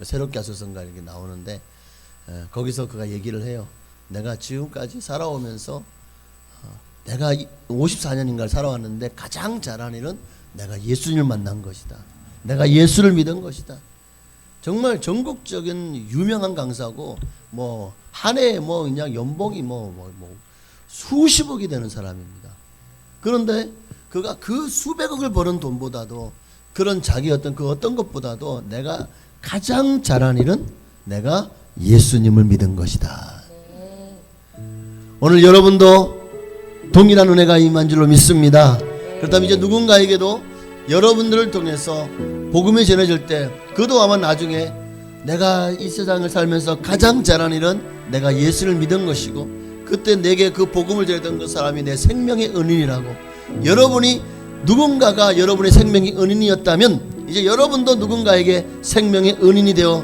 새롭게 하소서인가 이렇게 나오는데 거기서 그가 얘기를 해요. 내가 지금까지 살아오면서 내가 54년인가를 살아왔는데 가장 잘한 일은 내가 예수님을 만난 것이다. 내가 예수를 믿은 것이다. 정말 전국적인 유명한 강사고 뭐 한 해에 뭐 그냥 연봉이 뭐 수십억이 되는 사람입니다. 그런데 그가 그 수백억을 버는 돈보다도 그런 자기 어떤 것보다도 내가 가장 잘한 일은 내가 예수님을 믿은 것이다. 오늘 여러분도 동일한 은혜가 임한 줄로 믿습니다. 그렇다면 이제 누군가에게도 여러분들을 통해서 복음이 전해질 때 그도 아마 나중에 내가 이 세상을 살면서 가장 잘한 일은 내가 예수를 믿은 것이고 그때 내게 그 복음을 전했던 그 사람이 내 생명의 은인이라고, 여러분이 누군가가 여러분의 생명의 은인이었다면 이제 여러분도 누군가에게 생명의 은인이 되어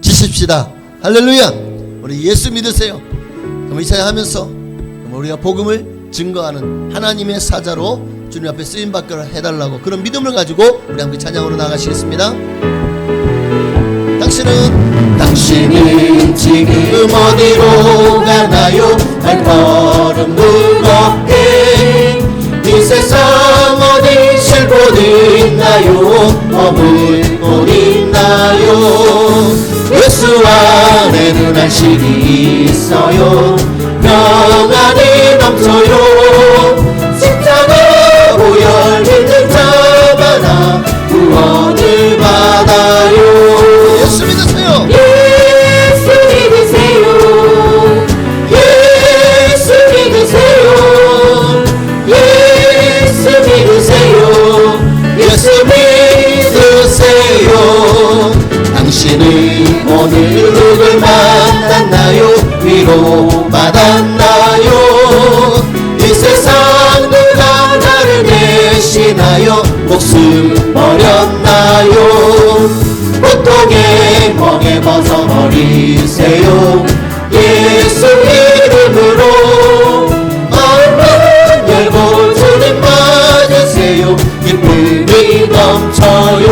지십시다. 할렐루야. 우리 예수 믿으세요. 그럼 이 찬양하면서 우리가 복음을 증거하는 하나님의 사자로 주님 앞에 쓰임받게 해달라고 그런 믿음을 가지고 우리 함께 찬양으로 나가시겠습니다. 당신은 지금 어디로 가나요? 발걸음 무겁게 이 세상 어디 쉴 곳 있나요? 머물 곳 있나요? 예수 안에는 안식이 있어요. 평안이 넘쳐요. 십자가 보혈 믿는 자마다 구원을 받아요. 예수 믿으세요. 예수 믿으세요. 예수 믿으세요. 예수 믿으세요. 예수 믿으세요. 당신은 오늘 누굴 만났나요? 위로받았나요? 이 세상 누가 나를 대신하여 목숨 버렸나요? 고통의 멍에 벗어버리세요. 예수 이름으로 마음을 열고 주님 맞으세요. 기쁨이 넘쳐요.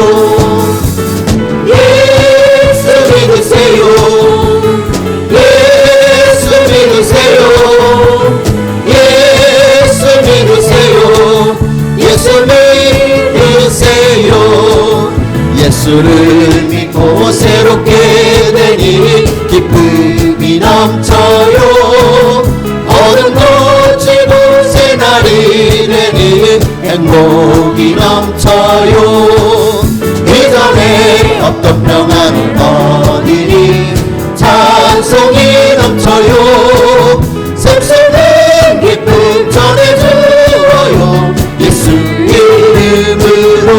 예수 믿으세요. 예수 믿으세요. 예수 믿으세요. 예수 믿으세요. 예수를 믿고 새롭게 되니 기쁨이 넘쳐요. 어둠도 지고 새날이 되니 행복이 넘쳐요. 이전에 없던 평안은 어디니 찬송이 넘쳐요. 샘솟는 기쁨 전해주어요. 예수 이름으로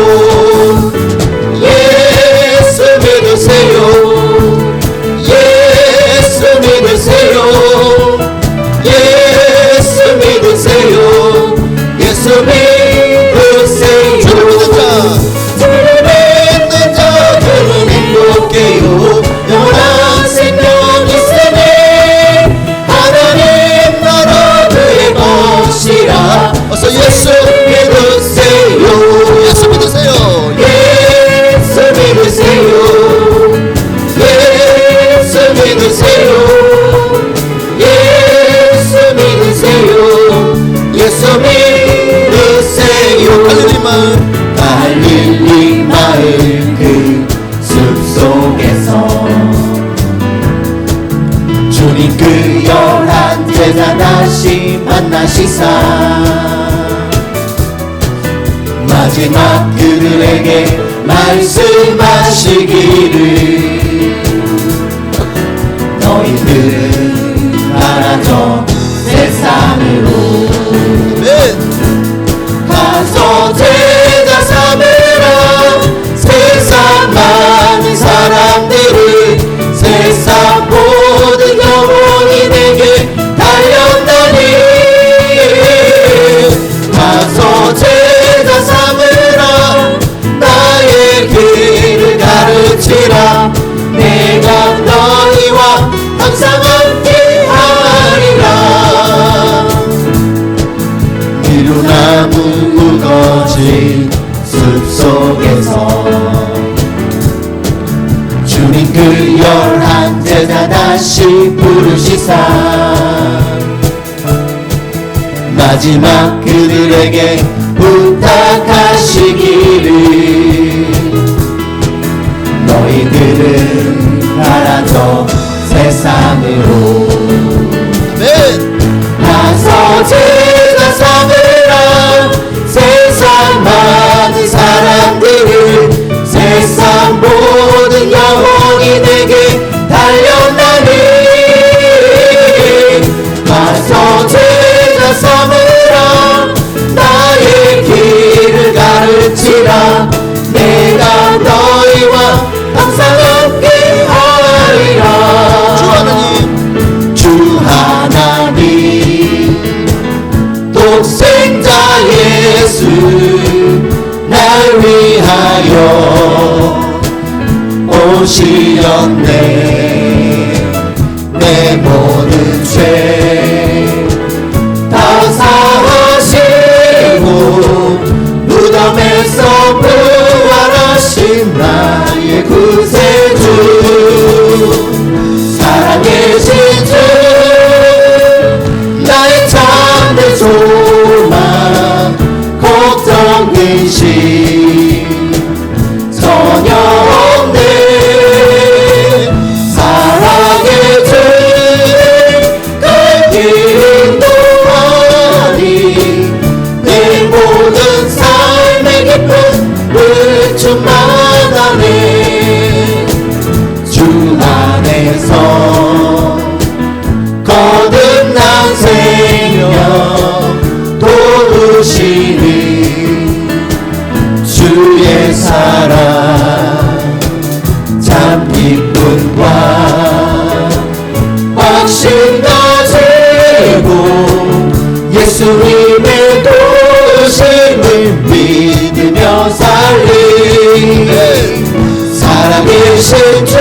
예수 믿으세요. 예수 믿으세요. 예수 믿으세요. 예수 믿으세요. 주를 믿는 자들은 행복해요. 영원한 생명 있으니 하나님 나라 그의 것이라. 어서 예수 믿으세요. 예수 믿으세요. 예수 믿으세요. 예수 믿으세요. 예수 믿으세요. 예수 믿으세요. 갈릴리 마을 그 숲속에서 주님 그 11 제자 다시 만나시사 마지막 그들에게 말씀하시기를 너희들은 가라져 세상으로 가서 제자 삼으라. 세상 많은 사람들을 세상 모든 영혼이 내게 달려나니 가서 제자 삼으라. 나의 길을 가르치라. 내가 너희와 항상 함께하리라. 미루나무 우거진 숲속에서 주 그 열한 제자 다시 부르시사 마지막 그들에게 부탁하시기를 너희들은 가라 저 세상으로 아멘. 가서 제자 삼으라 세상 많은 사람들을 세상 모든 영혼이 내게 달려나니 가서 제자 삼으라 나의 길을 가르치라 내가 너희와 항상 함께 하리라 주 하나님 독생자 예수 날 위하여 오시었네 내 모든 죄 다 사하시고 무덤에서 부활하신 나의 구세주 살아계신 주 나의 참된 소망 걱정 근심 전혀 없네 사랑의 주님 갈 길 인도하니 내 모든 삶의 기쁨 충만하네 주 안에서 거듭난 생명 도우시니 주의 사랑 참 기쁨과 확신 가지고 예수님의 도우심을 믿으며 살리 살아계신 주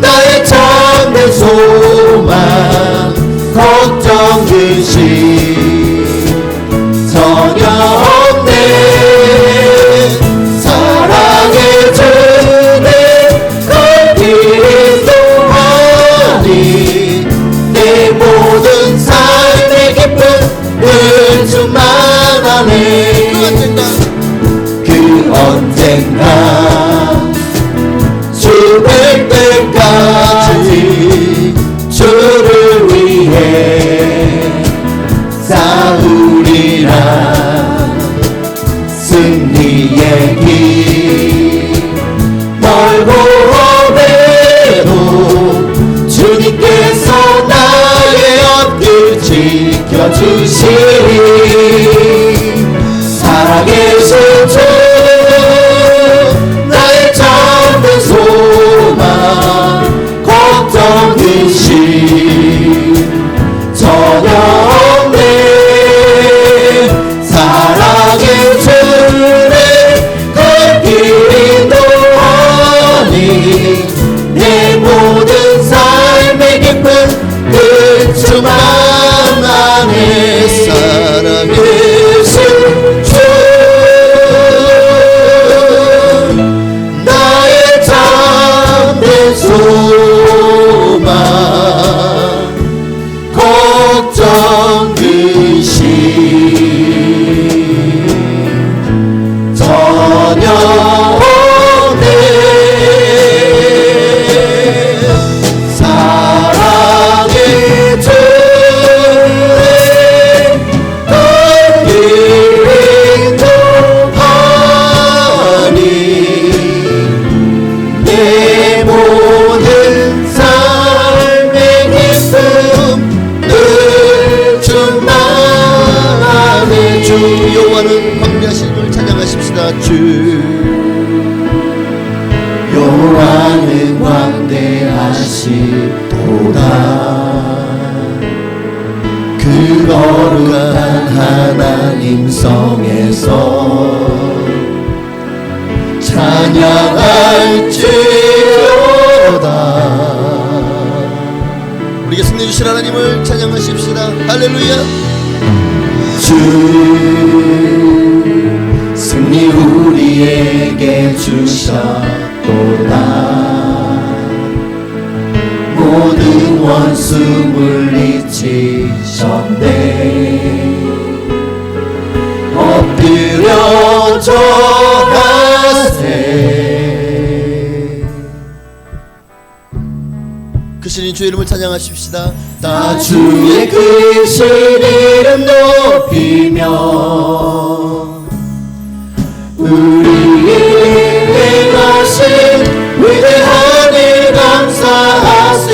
나의 참된 소망 걱정 근심 전혀 없네 사랑의 주님 갈 길 인도하니 내 모든 삶의 기쁨을 충만하네 그 언젠가 주 뵐 때까지 주를 위해 싸우리라 승리의 길 멀고 오래도 주님께서 나의 앞길 지켜주시리 살아계신 주 나의 참된 소망 걱정 근심 전혀 없네 사랑의 주님 갈 길 인도하니 내 모든 삶의 기쁨 그 주만하네 살아계신 주 나의 참된 소망 걱정 근심 전혀 없네 사랑의 주님 갈 길 인도하니 내 모든 삶의 기쁨 늘 충만하네 주 여호와는 광대하심을 찬양하십시다. 주 여호와는 광대하시도다 그 거룩한 하나님 성에서 찬양할지어다 우리에게 승리 주신 하나님을 찬양하십시다. 할렐루야. 주 승리 우리에게 주셨도다 원수 물리치셨네. 엎드려 절하세. 그 신인 주 이름을 찬양하십시다. 나 주의 크신 이름 높이며 우리에게 행하신 위대한 일 감사하세.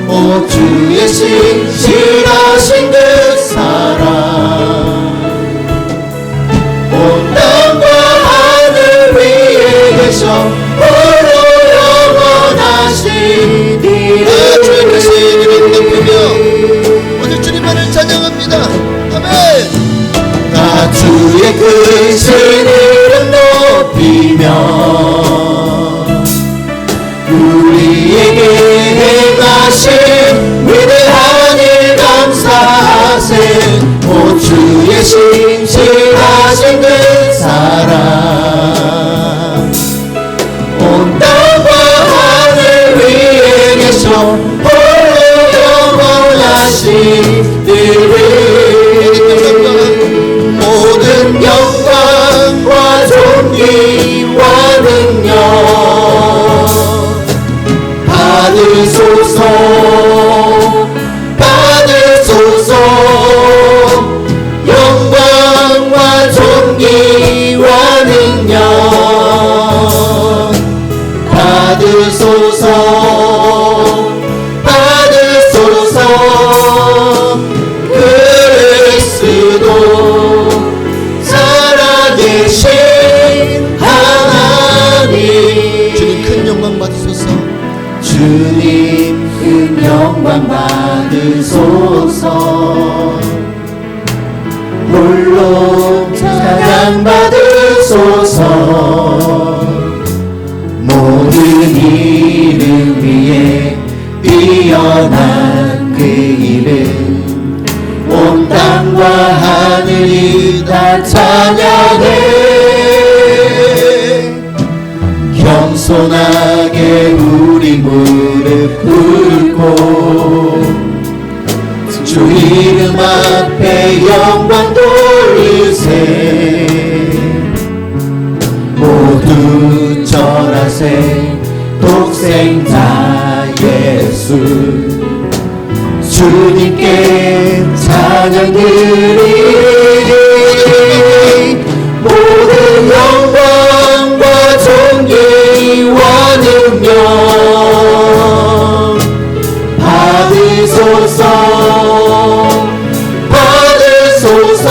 오 주의 신실하신 그 사랑 온 땅과 하늘 위에 계셔 홀로 영원하신 이름. 주의 크신 이름 높이며 오늘 주님만을 찬양합니다. 아멘. 나 주의 크신 이름 높이며 우리에게 행하신 위대한 일 감사하세. 오 주의 신실하신 그 사랑 온 땅과 하늘 위에 계셔 홀로 영원하신 이름. 모든 영광과 존귀와 능력 받으소서 받으소서. 영광과 존귀와 능력 받으소서 받으소서. 그리스도 살아계신 하나님. 주님 큰 영광 받으소서. 주님 큰 영광 받으소서. 홀로 찬양 받으소서. 모든 이름 위에 뛰어난 그 이름 온 땅과 하늘이 다 찬양해. 겸손하게 우리 무릎 꿇고 주 이름 앞에 영광 돌리세. 모두 절하세. 독생자 예수 주님께 찬양 드리리. 모든 영광과 존귀와 능력 받으소서 받으소서.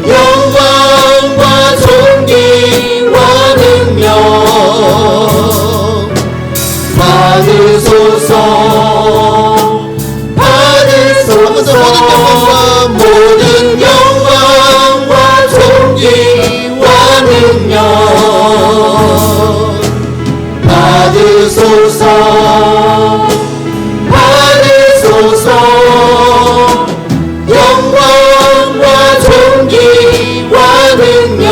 영광과 존귀와 능력 받으소서 받으소서. 모든 영광과 존귀와 능력 받으소서 받으소서. 영광과 존귀와 능력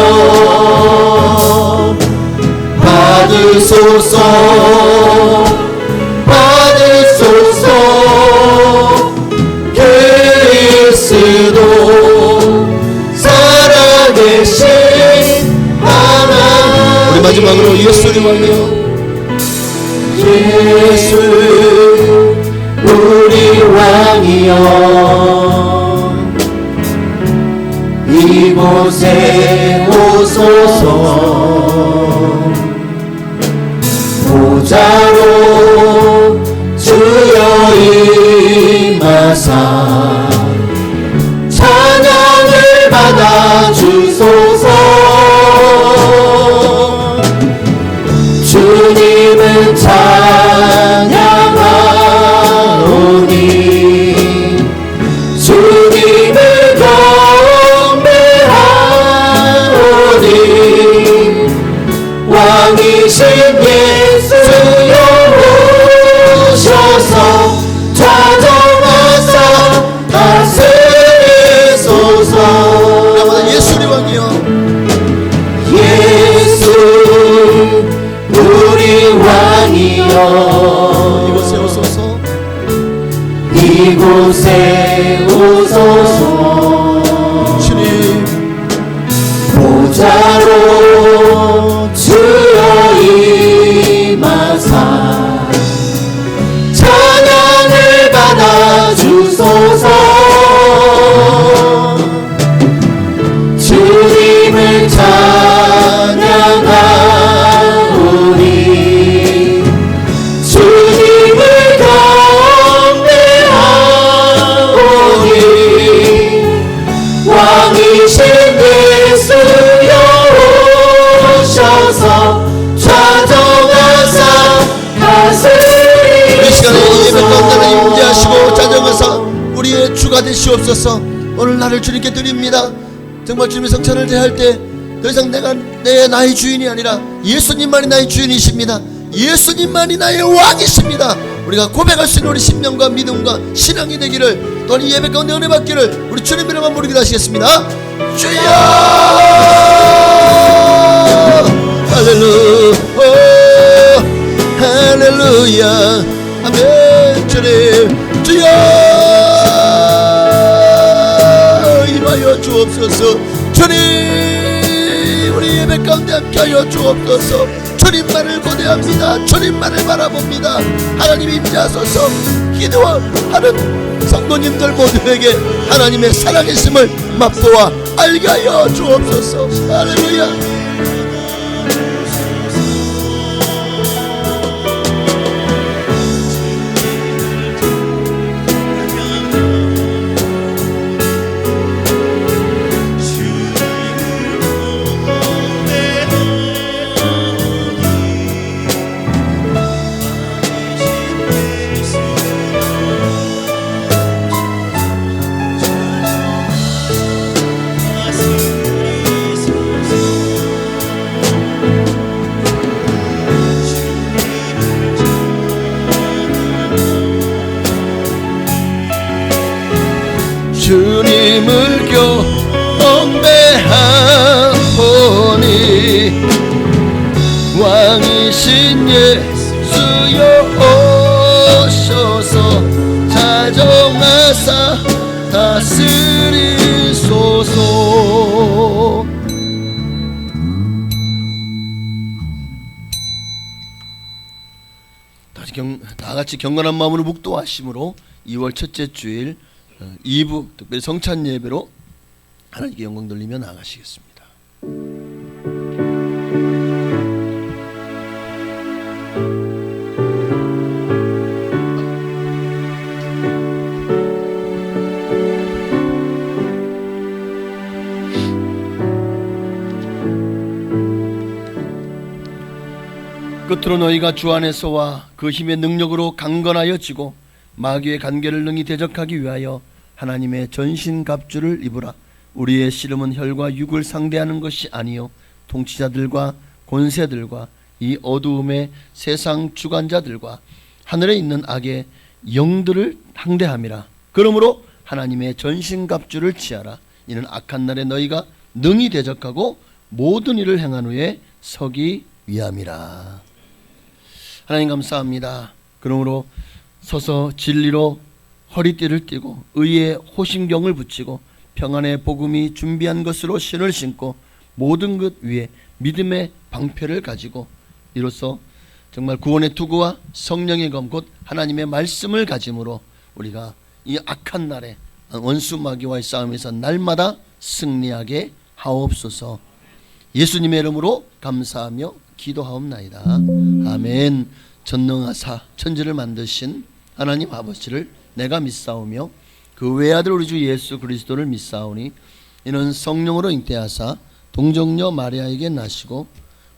받으소서 받으소서. 그리스도 살아계신 하나님. 우리 마지막으로 예수님 왕이여. 예수 우리 왕이여. 이곳에 오소서. 보좌로 주여 임하사 찬양을 받아주소서. 주님은 찬양하오니 주님을 경배하오니 왕이신 예수여 오셔서 찾아와서 다스리소서. 예수님 왕이여. 예수 우리 왕이여. 이곳에 오소서. 이곳에 오소서. 주님 보좌로 주여 임하사 찬양을 받아 주소서. 주님을 찬양하오니 주님을 경배하오니 왕이신 예수여 오셔서 좌정하사 다스리소서. 이 시간에 예배 가운데 임재하시고 자정하사 우리의 주가 되시옵소서. 오늘 나를 주님께 드립니다. 정말 주님의 성찬을 대할 때 더 이상 나의 주인이 아니라 예수님만이 나의 주인이십니다. 예수님만이 나의 왕이십니다. 우리가 고백할 수 있는 우리 신명과 믿음과 신앙이 되기를, 또한 이 예배 가운데 은혜 받기를 우리 주님 이름만 부르기도 하시겠습니다. 주여 할렐루야 할렐루야 아멘. 주님 주여 임하여 주옵소서. 주님 우리 예배 가운데 함께하여 주옵소서. 주님만을 고대합니다. 주님만을 바라봅니다. 하나님 임재하소서. 기도하는 성도님들 모두에게 하나님의 살아계심을 맛보아 알게 하여 주옵소서. 할렐루야. 주님을 경배하오니 왕이신 예수여 오셔서 자정하사 다스리소서. 다같이 경건한 마음으로 묵도하심으로 2월 첫째 주일 2부 특별히 성찬 예배로 하나님께 영광 돌리며 나아가시겠습니다. 끝으로 너희가 주 안에서와 그 힘의 능력으로 강건하여지고 마귀의 간계를 능히 대적하기 위하여 하나님의 전신갑주를 입으라. 우리의 씨름은 혈과 육을 상대하는 것이 아니요 통치자들과 권세들과 이 어두움의 세상 주관자들과 하늘에 있는 악의 영들을 상대함이라. 그러므로 하나님의 전신갑주를 취하라. 이는 악한 날에 너희가 능히 대적하고 모든 일을 행한 후에 서기 위함이라. 하나님 감사합니다. 그러므로 서서 진리로 허리띠를 띠고 의의 호심경을 붙이고 평안의 복음이 준비한 것으로 신을 신고 모든 것 위에 믿음의 방패를 가지고 이로써 정말 구원의 투구와 성령의 검 곧 하나님의 말씀을 가짐으로 우리가 이 악한 날에 원수 마귀와의 싸움에서 날마다 승리하게 하옵소서. 예수님의 이름으로 감사하며 기도하옵나이다. 아멘. 전능하사 천지를 만드신 하나님 아버지를 내가 믿사오며 그 외아들 우리 주 예수 그리스도를 믿사오니 이는 성령으로 잉태하사 동정녀 마리아에게 나시고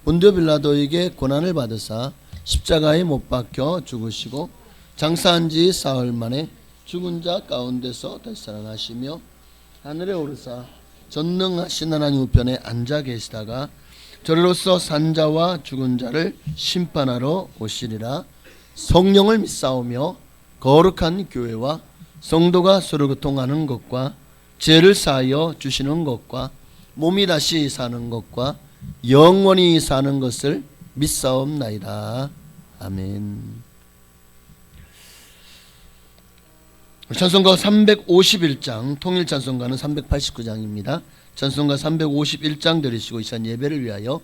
본디오 빌라도에게 고난을 받으사 십자가에 못 박혀 죽으시고 장사한 지 사흘 만에 죽은 자 가운데서 다시 살아나시며 하늘에 오르사 전능하신 하나님 우편에 앉아 계시다가 저리로서 산자와 죽은 자를 심판하러 오시리라. 성령을 믿사오며 거룩한 교회와 성도가 서로 교통하는 것과 죄를 사하여 주시는 것과 몸이 다시 사는 것과 영원히 사는 것을 믿사옵나이다. 아멘. 찬송가 351장, 통일 찬송가는 389장입니다. 찬송가 351장 들으시고 이 시간 예배를 위하여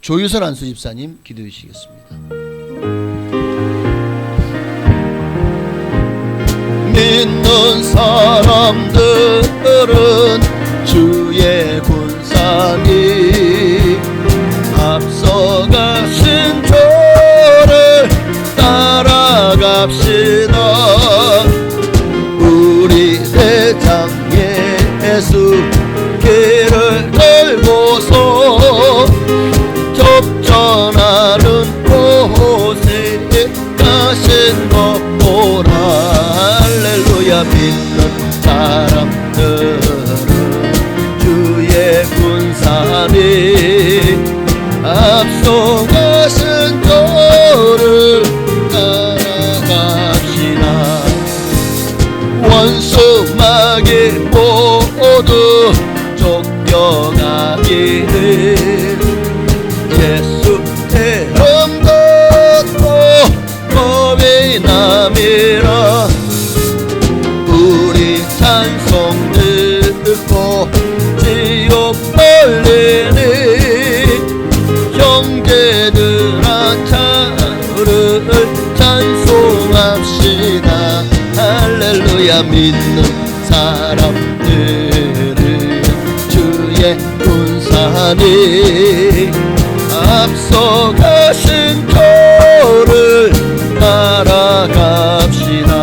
조유설 안수 집사님 기도해 주시겠습니다. 믿는 사람들은 주의 군사니 앞서가신 저를 따라갑시다. 우리 대장 예수 길을 걸고서 접전하는 곳에 가신 것 보라. 할렐루야. 믿는 사람들은 주의 군사니 앞서가신 저를 따라갑시다. 원수 마귀 모두 쫓겨가기를 예수 이름 듣고 겁이 남이라. 우리 찬송 듣고 지옥 떨리니 형제들아 차를 찬송합시다. 할렐루야. 믿는 사람들은 주의 군사니 앞서가신 저를 따라갑시다.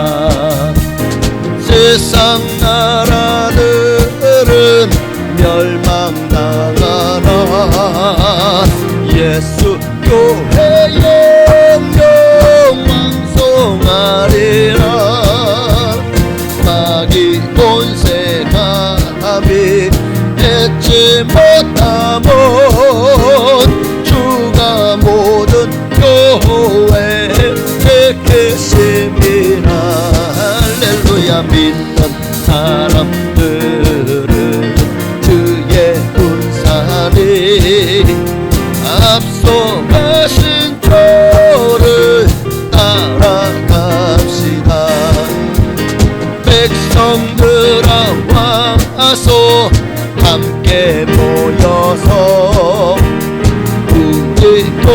세상 나라들은 멸망당하나 예수 교회 영영 왕성하리라. 마귀 권세 감히 잊지 못하면 주가 모든 교회 택하심이라. 할렐루야. 믿는 사람들은 주의 군사니 앞서가신 저를 따라갑시다. 백성들아 와서 함께 모여서 우리도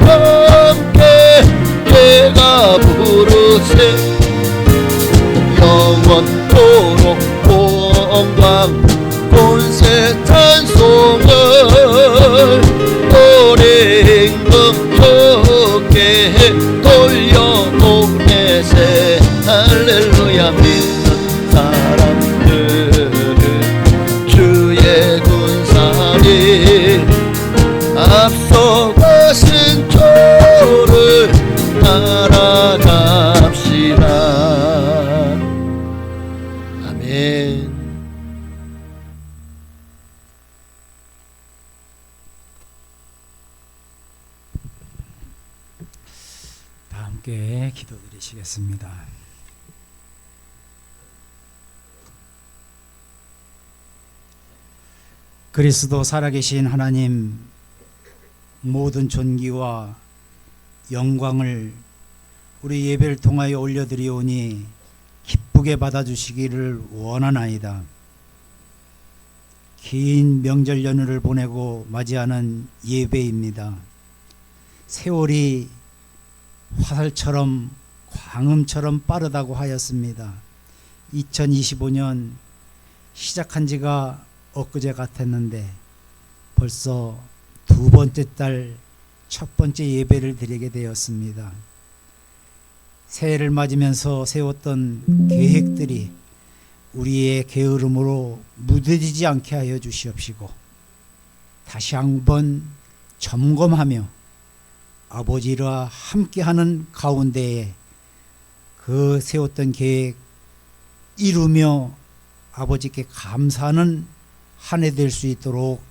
함께 내가 부르세. 영원토록 영광 본세 찬송을 우리 임금 좋게 돌려보내세. 할렐루야. 믿는 사람들은 주의 군사니 앞서가신 저를 따라갑시다. 아멘. 다 함께 기도드리시겠습니다. 그리스도 살아계신 하나님, 모든 존귀와 영광을 우리 예배를 통하여 올려드리오니 기쁘게 받아주시기를 원하나이다. 긴 명절 연휴를 보내고 맞이하는 예배입니다. 세월이 화살처럼 광음처럼 빠르다고 하였습니다. 2025년 시작한 지가 엊그제 같았는데 벌써 두 번째 달 첫 번째 예배를 드리게 되었습니다. 새해를 맞으면서 세웠던 계획들이 우리의 게으름으로 무뎌지지 않게 하여 주시옵시고 다시 한번 점검하며 아버지와 함께하는 가운데에 그 세웠던 계획 이루며 아버지께 감사하는 한 해 될 수 있도록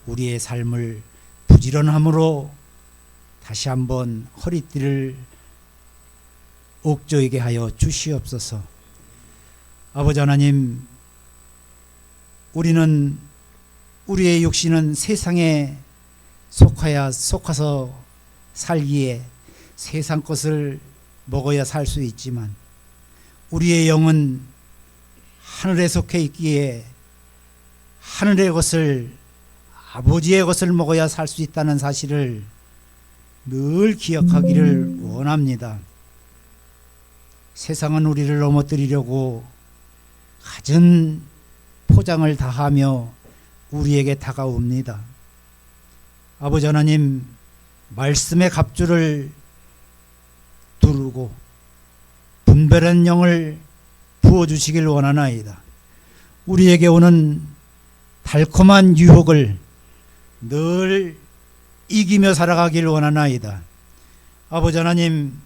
우리의 삶을 부지런함으로 다시 한번 허리띠를 옥조이게 하여 주시옵소서. 아버지 하나님, 우리는 우리의 육신은 세상에 속아서 살기에 세상 것을 먹어야 살 수 있지만 우리의 영은 하늘에 속해 있기에 하늘의 것을, 아버지의 것을 먹어야 살 수 있다는 사실을 늘 기억하기를 원합니다. 세상은 우리를 넘어뜨리려고 갖은 포장을 다하며 우리에게 다가옵니다. 아버지 하나님, 말씀의 갑주를 두르고 분별한 영을 부어주시길 원하나이다. 우리에게 오는 달콤한 유혹을 늘 이기며 살아가길 원하나이다. 아버지 하나님,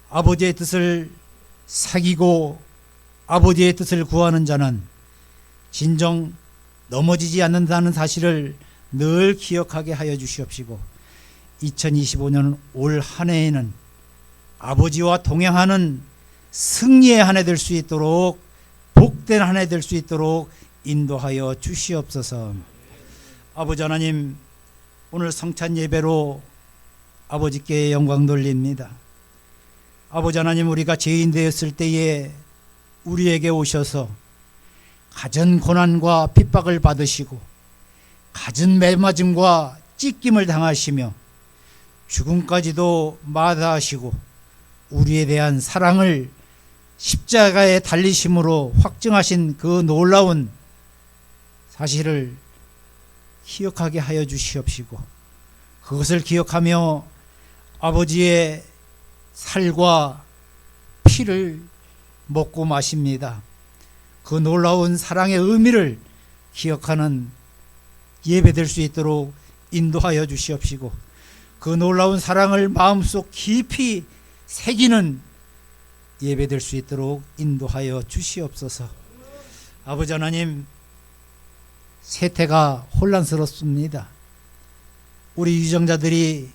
아버지의 뜻을 사귀고 아버지의 뜻을 구하는 자는 진정 넘어지지 않는다는 사실을 늘 기억하게 하여 주시옵시고, 2025년 올 한 해에는 아버지와 동행하는 승리의 한 해 될 수 있도록, 복된 한 해 될 수 있도록 인도하여 주시옵소서. 아버지 하나님, 오늘 성찬 예배로 아버지께 영광 돌립니다. 아버지 하나님, 우리가 죄인 되었을 때에 우리에게 오셔서 갖은 고난과 핍박을 받으시고 갖은 매맞음과 찢김을 당하시며 죽음까지도 마다하시고 우리에 대한 사랑을 십자가에 달리심으로 확증하신 그 놀라운 사실을 기억하게 하여 주시옵시고, 그것을 기억하며 아버지의 살과 피를 먹고 마십니다. 그 놀라운 사랑의 의미를 기억하는 예배 될 수 있도록 인도하여 주시옵시고, 그 놀라운 사랑을 마음속 깊이 새기는 예배 될 수 있도록 인도하여 주시옵소서. 아버지 하나님, 세태가 혼란스럽습니다. 우리 유정자들이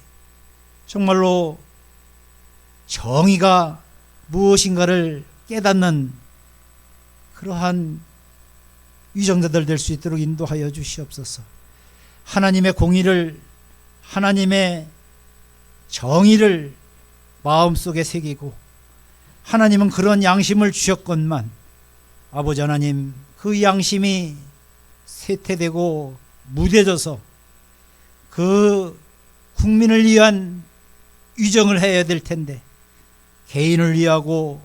정말로 정의가 무엇인가를 깨닫는 그러한 유정자들 될 수 있도록 인도하여 주시옵소서. 하나님의 공의를, 하나님의 정의를 마음속에 새기고, 하나님은 그런 양심을 주셨건만 아버지 하나님, 그 양심이 쇠퇴되고 무뎌져서 그 국민을 위한 위정을 해야 될 텐데 개인을 위하고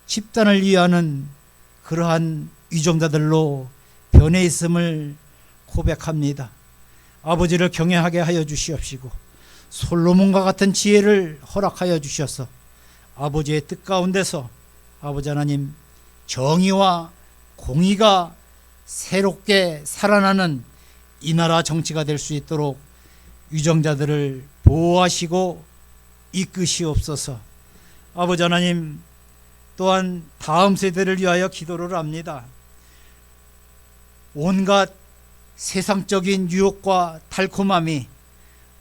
집단을 위하는 그러한 위정자들로 변해 있음을 고백합니다. 아버지를 경외하게 하여 주시옵시고, 솔로몬과 같은 지혜를 허락하여 주셔서 아버지의 뜻 가운데서 아버지 하나님, 정의와 공의가 새롭게 살아나는 이 나라 정치가 될 수 있도록 유정자들을 보호하시고 이끄시옵소서. 아버지 하나님, 또한 다음 세대를 위하여 기도를 합니다. 온갖 세상적인 유혹과 달콤함이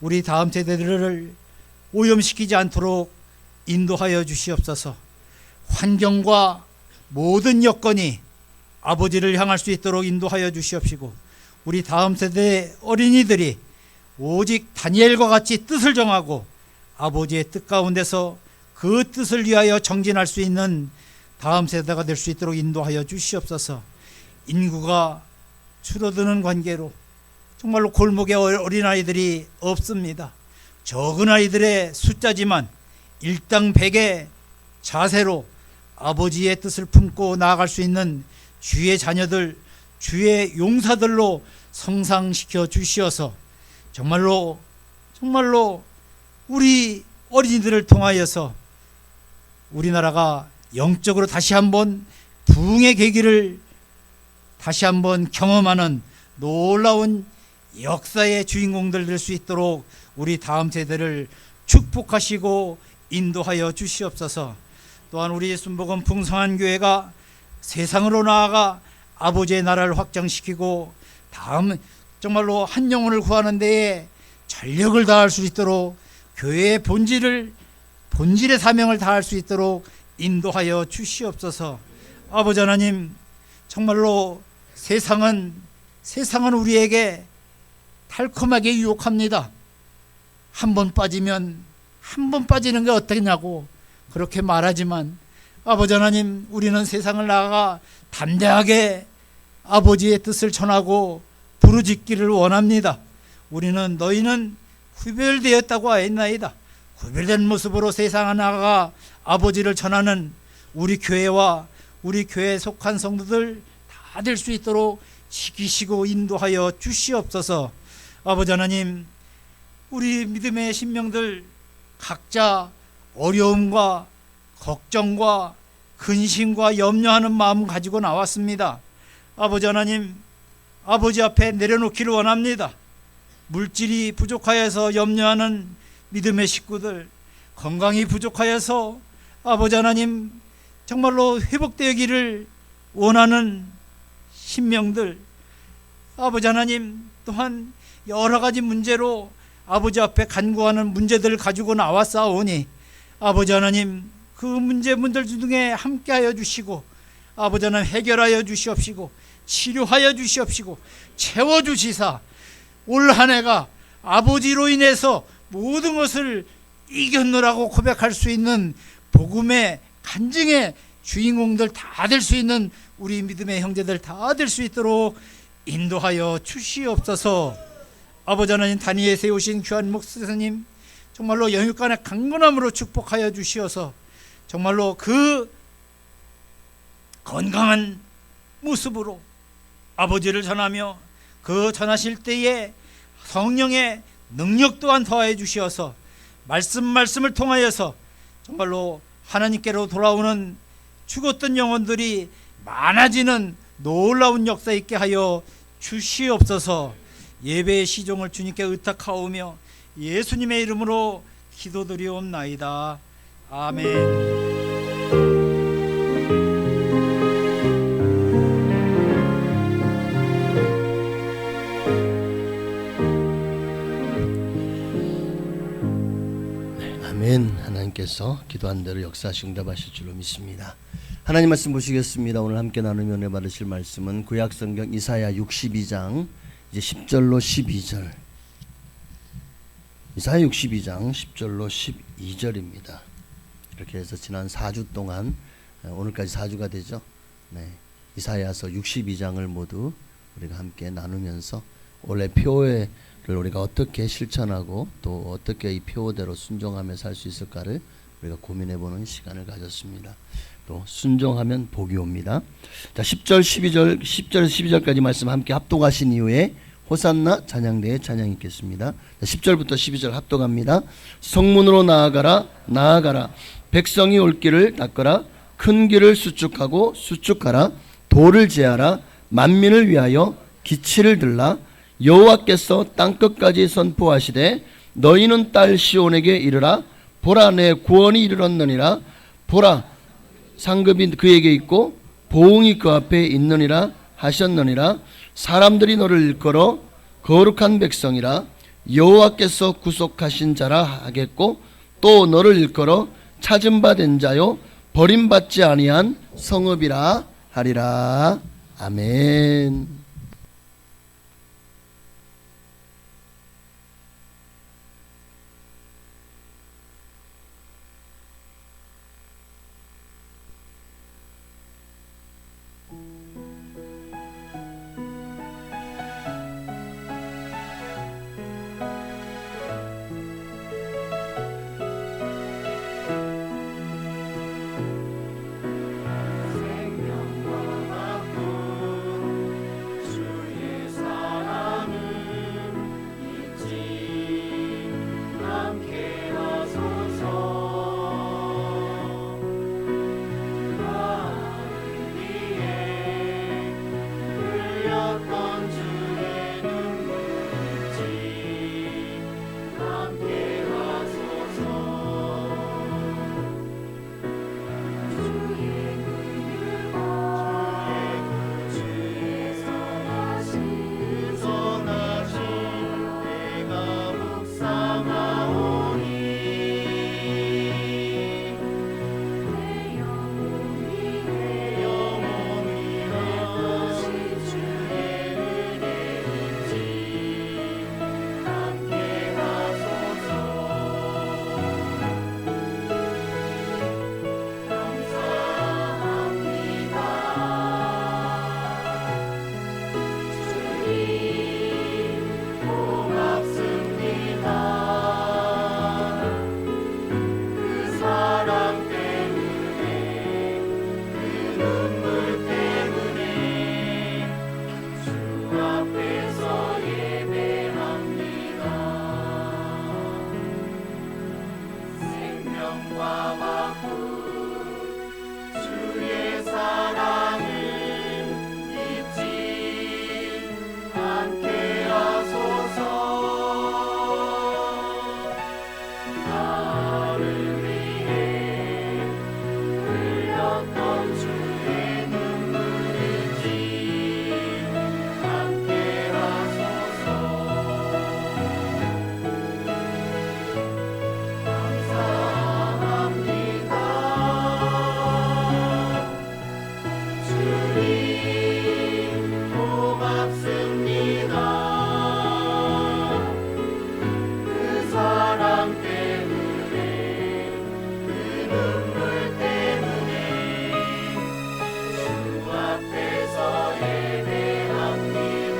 우리 다음 세대들을 오염시키지 않도록 인도하여 주시옵소서. 환경과 모든 여건이 아버지를 향할 수 있도록 인도하여 주시옵시고, 우리 다음 세대 어린이들이 오직 다니엘과 같이 뜻을 정하고 아버지의 뜻 가운데서 그 뜻을 위하여 정진할 수 있는 다음 세대가 될 수 있도록 인도하여 주시옵소서. 인구가 줄어드는 관계로 정말로 골목에 어린아이들이 없습니다. 적은 아이들의 숫자지만 일당 백의 자세로 아버지의 뜻을 품고 나아갈 수 있는 주의 자녀들, 주의 용사들로 성상시켜 주시어서 정말로 우리 어린이들을 통하여서 우리나라가 영적으로 다시 한번 부흥의 계기를 다시 한번 경험하는 놀라운 역사의 주인공들 될 수 있도록 우리 다음 세대를 축복하시고 인도하여 주시옵소서. 또한 우리 순복음 풍성한 교회가 세상으로 나아가 아버지의 나라를 확장시키고 다음 정말로 한 영혼을 구하는 데에 전력을 다할 수 있도록 교회의 본질의 사명을 다할 수 있도록 인도하여 주시옵소서. 아버지 하나님, 정말로 세상은 우리에게 달콤하게 유혹합니다. 한 번 빠지는 게 어떠냐고 그렇게 말하지만 아버지 하나님, 우리는 세상을 나아가 담대하게 아버지의 뜻을 전하고 부르짖기를 원합니다. 우리는 너희는 구별되었다고 하였나이다. 구별된 모습으로 세상에 나아가 아버지를 전하는 우리 교회와 우리 교회에 속한 성도들 다 될 수 있도록 지키시고 인도하여 주시옵소서. 아버지 하나님, 우리 믿음의 신명들 각자 어려움과 걱정과 근심과 염려하는 마음 가지고 나왔습니다. 아버지 하나님, 아버지 앞에 내려놓기를 원합니다. 물질이 부족하여서 염려하는 믿음의 식구들, 건강이 부족하여서 아버지 하나님 정말로 회복되기를 원하는 신명들, 아버지 하나님 또한 여러 가지 문제로 아버지 앞에 간구하는 문제들을 가지고 나왔사오니 아버지 하나님 그 문제분들 중에 함께하여 주시고 아버지 하나님 해결하여 주시옵시고 치료하여 주시옵시고 채워주시사 올 한 해가 아버지로 인해서 모든 것을 이겼노라고 고백할 수 있는 복음의 간증의 주인공들 다 될 수 있는 우리 믿음의 형제들 다 될 수 있도록 인도하여 주시옵소서. 아버지 하나님, 단위에 세우신 귀한 목사님 정말로 영육간의 강건함으로 축복하여 주시어서 정말로 그 건강한 모습으로 아버지를 전하며 그 전하실 때에 성령의 능력 또한 더하여 주시어서 말씀을 통하여서 정말로 하나님께로 돌아오는 죽었던 영혼들이 많아지는 놀라운 역사 있게 하여 주시옵소서. 예배의 시종을 주님께 의탁하오며 예수님의 이름으로 기도드리옵나이다. 아멘. 아멘. 하나님께서 기도한 대로 역사하시 응답하실 줄로 믿습니다. 하나님 말씀 보시겠습니다. 오늘 함께 나누며 은혜 받으실 말씀은 구약성경 이사야 62장 이제 10절로 12절, 이사야 62장 10절로 12절입니다. 이렇게 해서 지난 4주 동안 오늘까지 4주가 되죠. 네, 이사야서 62장을 모두 우리가 함께 나누면서 원래 표회를 우리가 어떻게 실천하고 또 어떻게 이 표대로 순종하며 살 수 있을까를 우리가 고민해보는 시간을 가졌습니다. 또 순종하면 복이 옵니다. 자, 10절 12절 10절에서 12절까지 말씀 함께 합독하신 이후에 호산나 찬양대에 찬양 있겠습니다. 10절부터 12절 합독합니다. 성문으로 나아가라 나아가라, 백성이 올 길을 닦으라, 큰 길을 수축하고 수축하라, 돌을 제하라, 만민을 위하여 기치를 들라. 여호와께서 땅끝까지 선포하시되 너희는 딸 시온에게 이르라. 보라, 내 구원이 이르렀느니라. 보라, 상급이 그에게 있고 보응이 그 앞에 있느니라 하셨느니라. 사람들이 너를 일컬어 거룩한 백성이라 여호와께서 구속하신 자라 하겠고, 또 너를 일컬어 찾은 바 된 자요 버림받지 아니한 성읍이라 하리라. 아멘. 영광과 받고 주의 사랑을 잊지 않게 하소서. 나를 위해 흘렸던 주의 눈물 잊지 않게 하소서. 감사합니다. 주님 고맙습니다. 그 사랑 때문에 그 눈물 때문에 주 앞에서 예배합니다.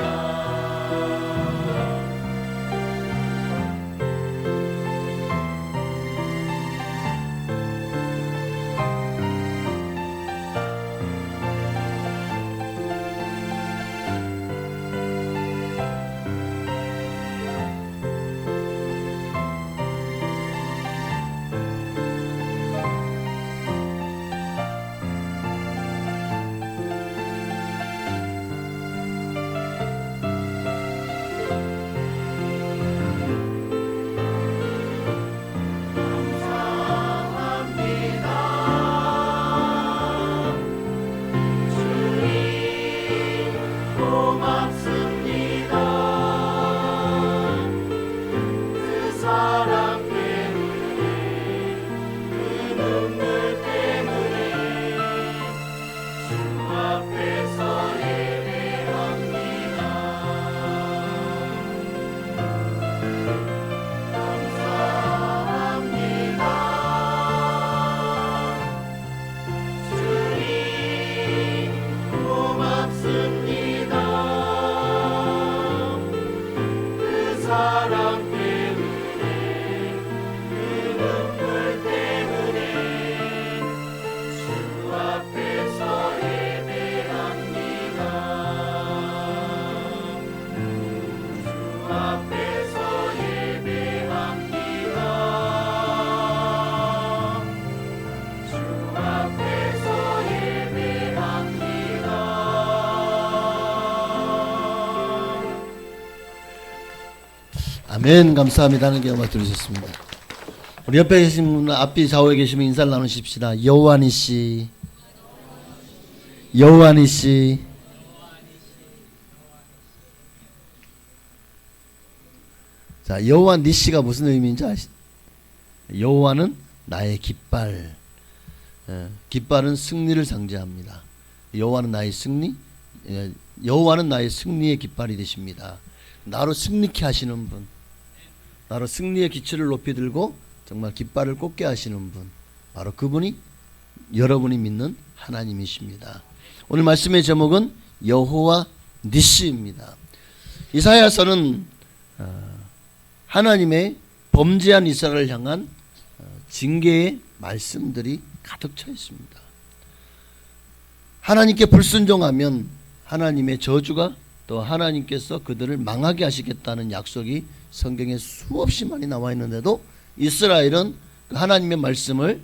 감사합니다. 주님 고맙습니다. 그 사랑 때문에 그 눈물 때문에 주 앞에서 예배합니다. 감사합니다. 주님 고맙습니다. 그 사랑 때문에 그 눈물 때문에 주 앞에서 예배합니다. 주 앞에서 예배합니다. 주 앞에서 예배합니다. 아멘. 감사합니다 하는 기도만 들으셨습니다. 우리 옆에 계신 분, 앞뒤 좌우에 계시면 인사를 나누십시다. 여호와니 씨, 여호와니 씨. 자, 여호와 니시가 무슨 의미인지 아시죠? 여호와는 나의 깃발. 깃발은 승리를 상징합니다. 여호와는 나의 승리, 여호와는 나의 승리의 깃발이 되십니다. 나로 승리케 하시는 분, 나로 승리의 기초를 높이 들고 정말 깃발을 꽂게 하시는 분, 바로 그분이 여러분이 믿는 하나님이십니다. 오늘 말씀의 제목은 여호와 니시입니다. 이사야서는 하나님의 범죄한 이스라엘을 향한 징계의 말씀들이 가득 차 있습니다. 하나님께 불순종하면 하나님의 저주가, 또 하나님께서 그들을 망하게 하시겠다는 약속이 성경에 수없이 많이 나와 있는데도 이스라엘은 그 하나님의 말씀을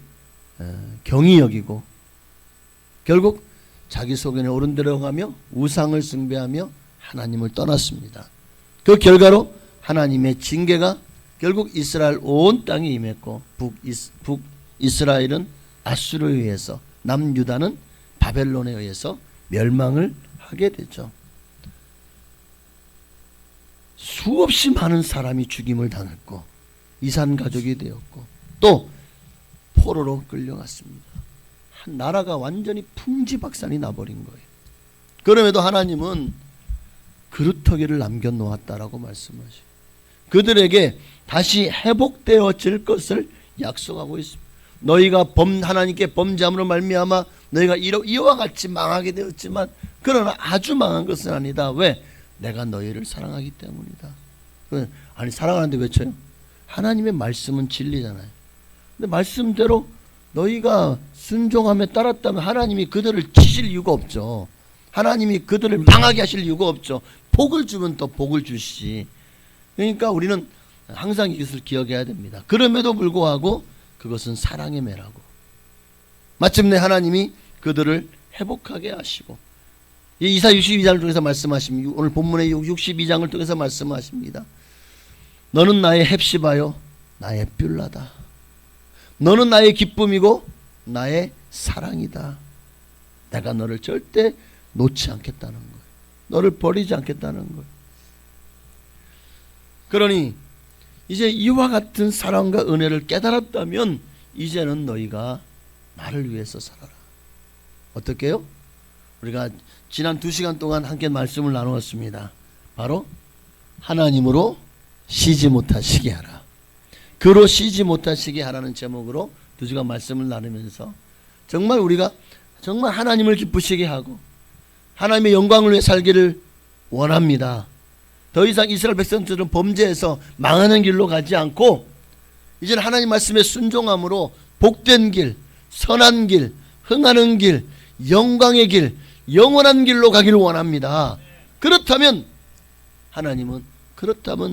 경히 여기고 결국 자기 소견에 옳은 대로 행하며 우상을 숭배하며 하나님을 떠났습니다. 그 결과로 하나님의 징계가 결국 이스라엘 온 땅에 임했고 북이스라엘은 아수르에 의해서, 남유다는 바벨론에 의해서 멸망을 하게 되죠. 수없이 많은 사람이 죽임을 당했고 이산 가족이 되었고 또 포로로 끌려갔습니다. 한 나라가 완전히 풍지박산이 나버린 거예요. 그럼에도 하나님은 그루터기를 남겨놓았다라고 말씀하시고 그들에게 다시 회복되어질 것을 약속하고 있습니다. 너희가 하나님께 범죄함으로 말미암아 너희가 이와 같이 망하게 되었지만 그러나 아주 망한 것은 아니다. 왜? 내가 너희를 사랑하기 때문이다. 아니 사랑하는데 왜 쳐요? 하나님의 말씀은 진리잖아요. 근데 말씀대로 너희가 순종함에 따랐다면 하나님이 그들을 치실 이유가 없죠. 하나님이 그들을 망하게 하실 이유가 없죠. 복을 주면 또 복을 주시지. 그러니까 우리는 항상 이것을 기억해야 됩니다. 그럼에도 불구하고 그것은 사랑의 매라고. 마침내 하나님이 그들을 회복하게 하시고, 이사 62장을 통해서 말씀하십니다. 오늘 본문의 62장을 통해서 말씀하십니다. 너는 나의 헵시바요 나의 뷸라다. 너는 나의 기쁨이고 나의 사랑이다. 내가 너를 절대 놓지 않겠다는 거예요. 너를 버리지 않겠다는 거예요. 그러니 이제 이와 같은 사랑과 은혜를 깨달았다면 이제는 너희가 나를 위해서 살아라. 어떻게 해요? 우리가 지난 2시간 동안 함께 말씀을 나누었습니다. 바로 하나님으로 쉬지 못하시게 하라. 그로 쉬지 못하시게 하라는 제목으로 2시간 말씀을 나누면서 정말 우리가 정말 하나님을 기쁘시게 하고 하나님의 영광을 위해 살기를 원합니다. 더 이상 이스라엘 백성들은 범죄해서 망하는 길로 가지 않고 이제는 하나님 말씀에 순종함으로 복된 길, 선한 길, 흥하는 길, 영광의 길, 영원한 길로 가기를 원합니다. 그렇다면 하나님은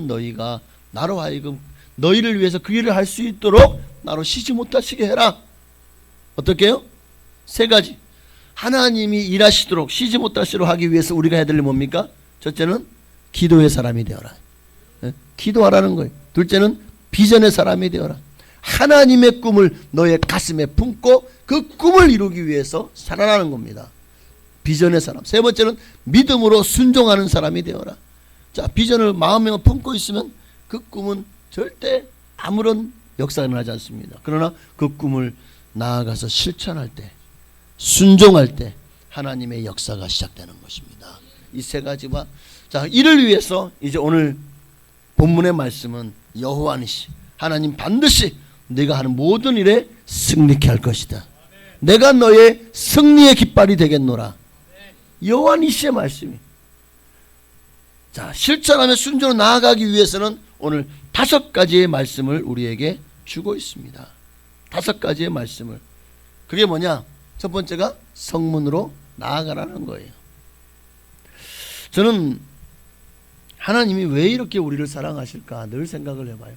너희가 나로 하여금 너희를 위해서 그 일을 할 수 있도록 나로 쉬지 못하시게 해라. 어떻게 해요? 3가지. 하나님이 일하시도록 쉬지 못하시도록 하기 위해서 우리가 해야 될 일이 뭡니까? 첫째는 기도의 사람이 되어라. 기도하라는 거예요. 둘째는 비전의 사람이 되어라. 하나님의 꿈을 너의 가슴에 품고 그 꿈을 이루기 위해서 살아나는 겁니다. 비전의 사람. 3번째는 믿음으로 순종하는 사람이 되어라. 자, 비전을 마음에 품고 있으면 그 꿈은 절대 아무런 역사가 일어나지 않습니다. 그러나 그 꿈을 나아가서 실천할 때, 순종할 때 하나님의 역사가 시작되는 것입니다. 이 3가지와 자, 이를 위해서 이제 오늘 본문의 말씀은 여호와니시, 하나님 반드시 네가 하는 모든 일에 승리케 할 것이다. 내가 너의 승리의 깃발이 되겠노라. 여호와니시의 말씀이. 자, 실천하며 순종으로 나아가기 위해서는 오늘 5가지의 말씀을 우리에게 주고 있습니다. 5가지의 말씀을. 그게 뭐냐? 첫 번째가 성문으로 나아가라는 거예요. 저는 하나님이 왜 이렇게 우리를 사랑하실까 늘 생각을 해봐요.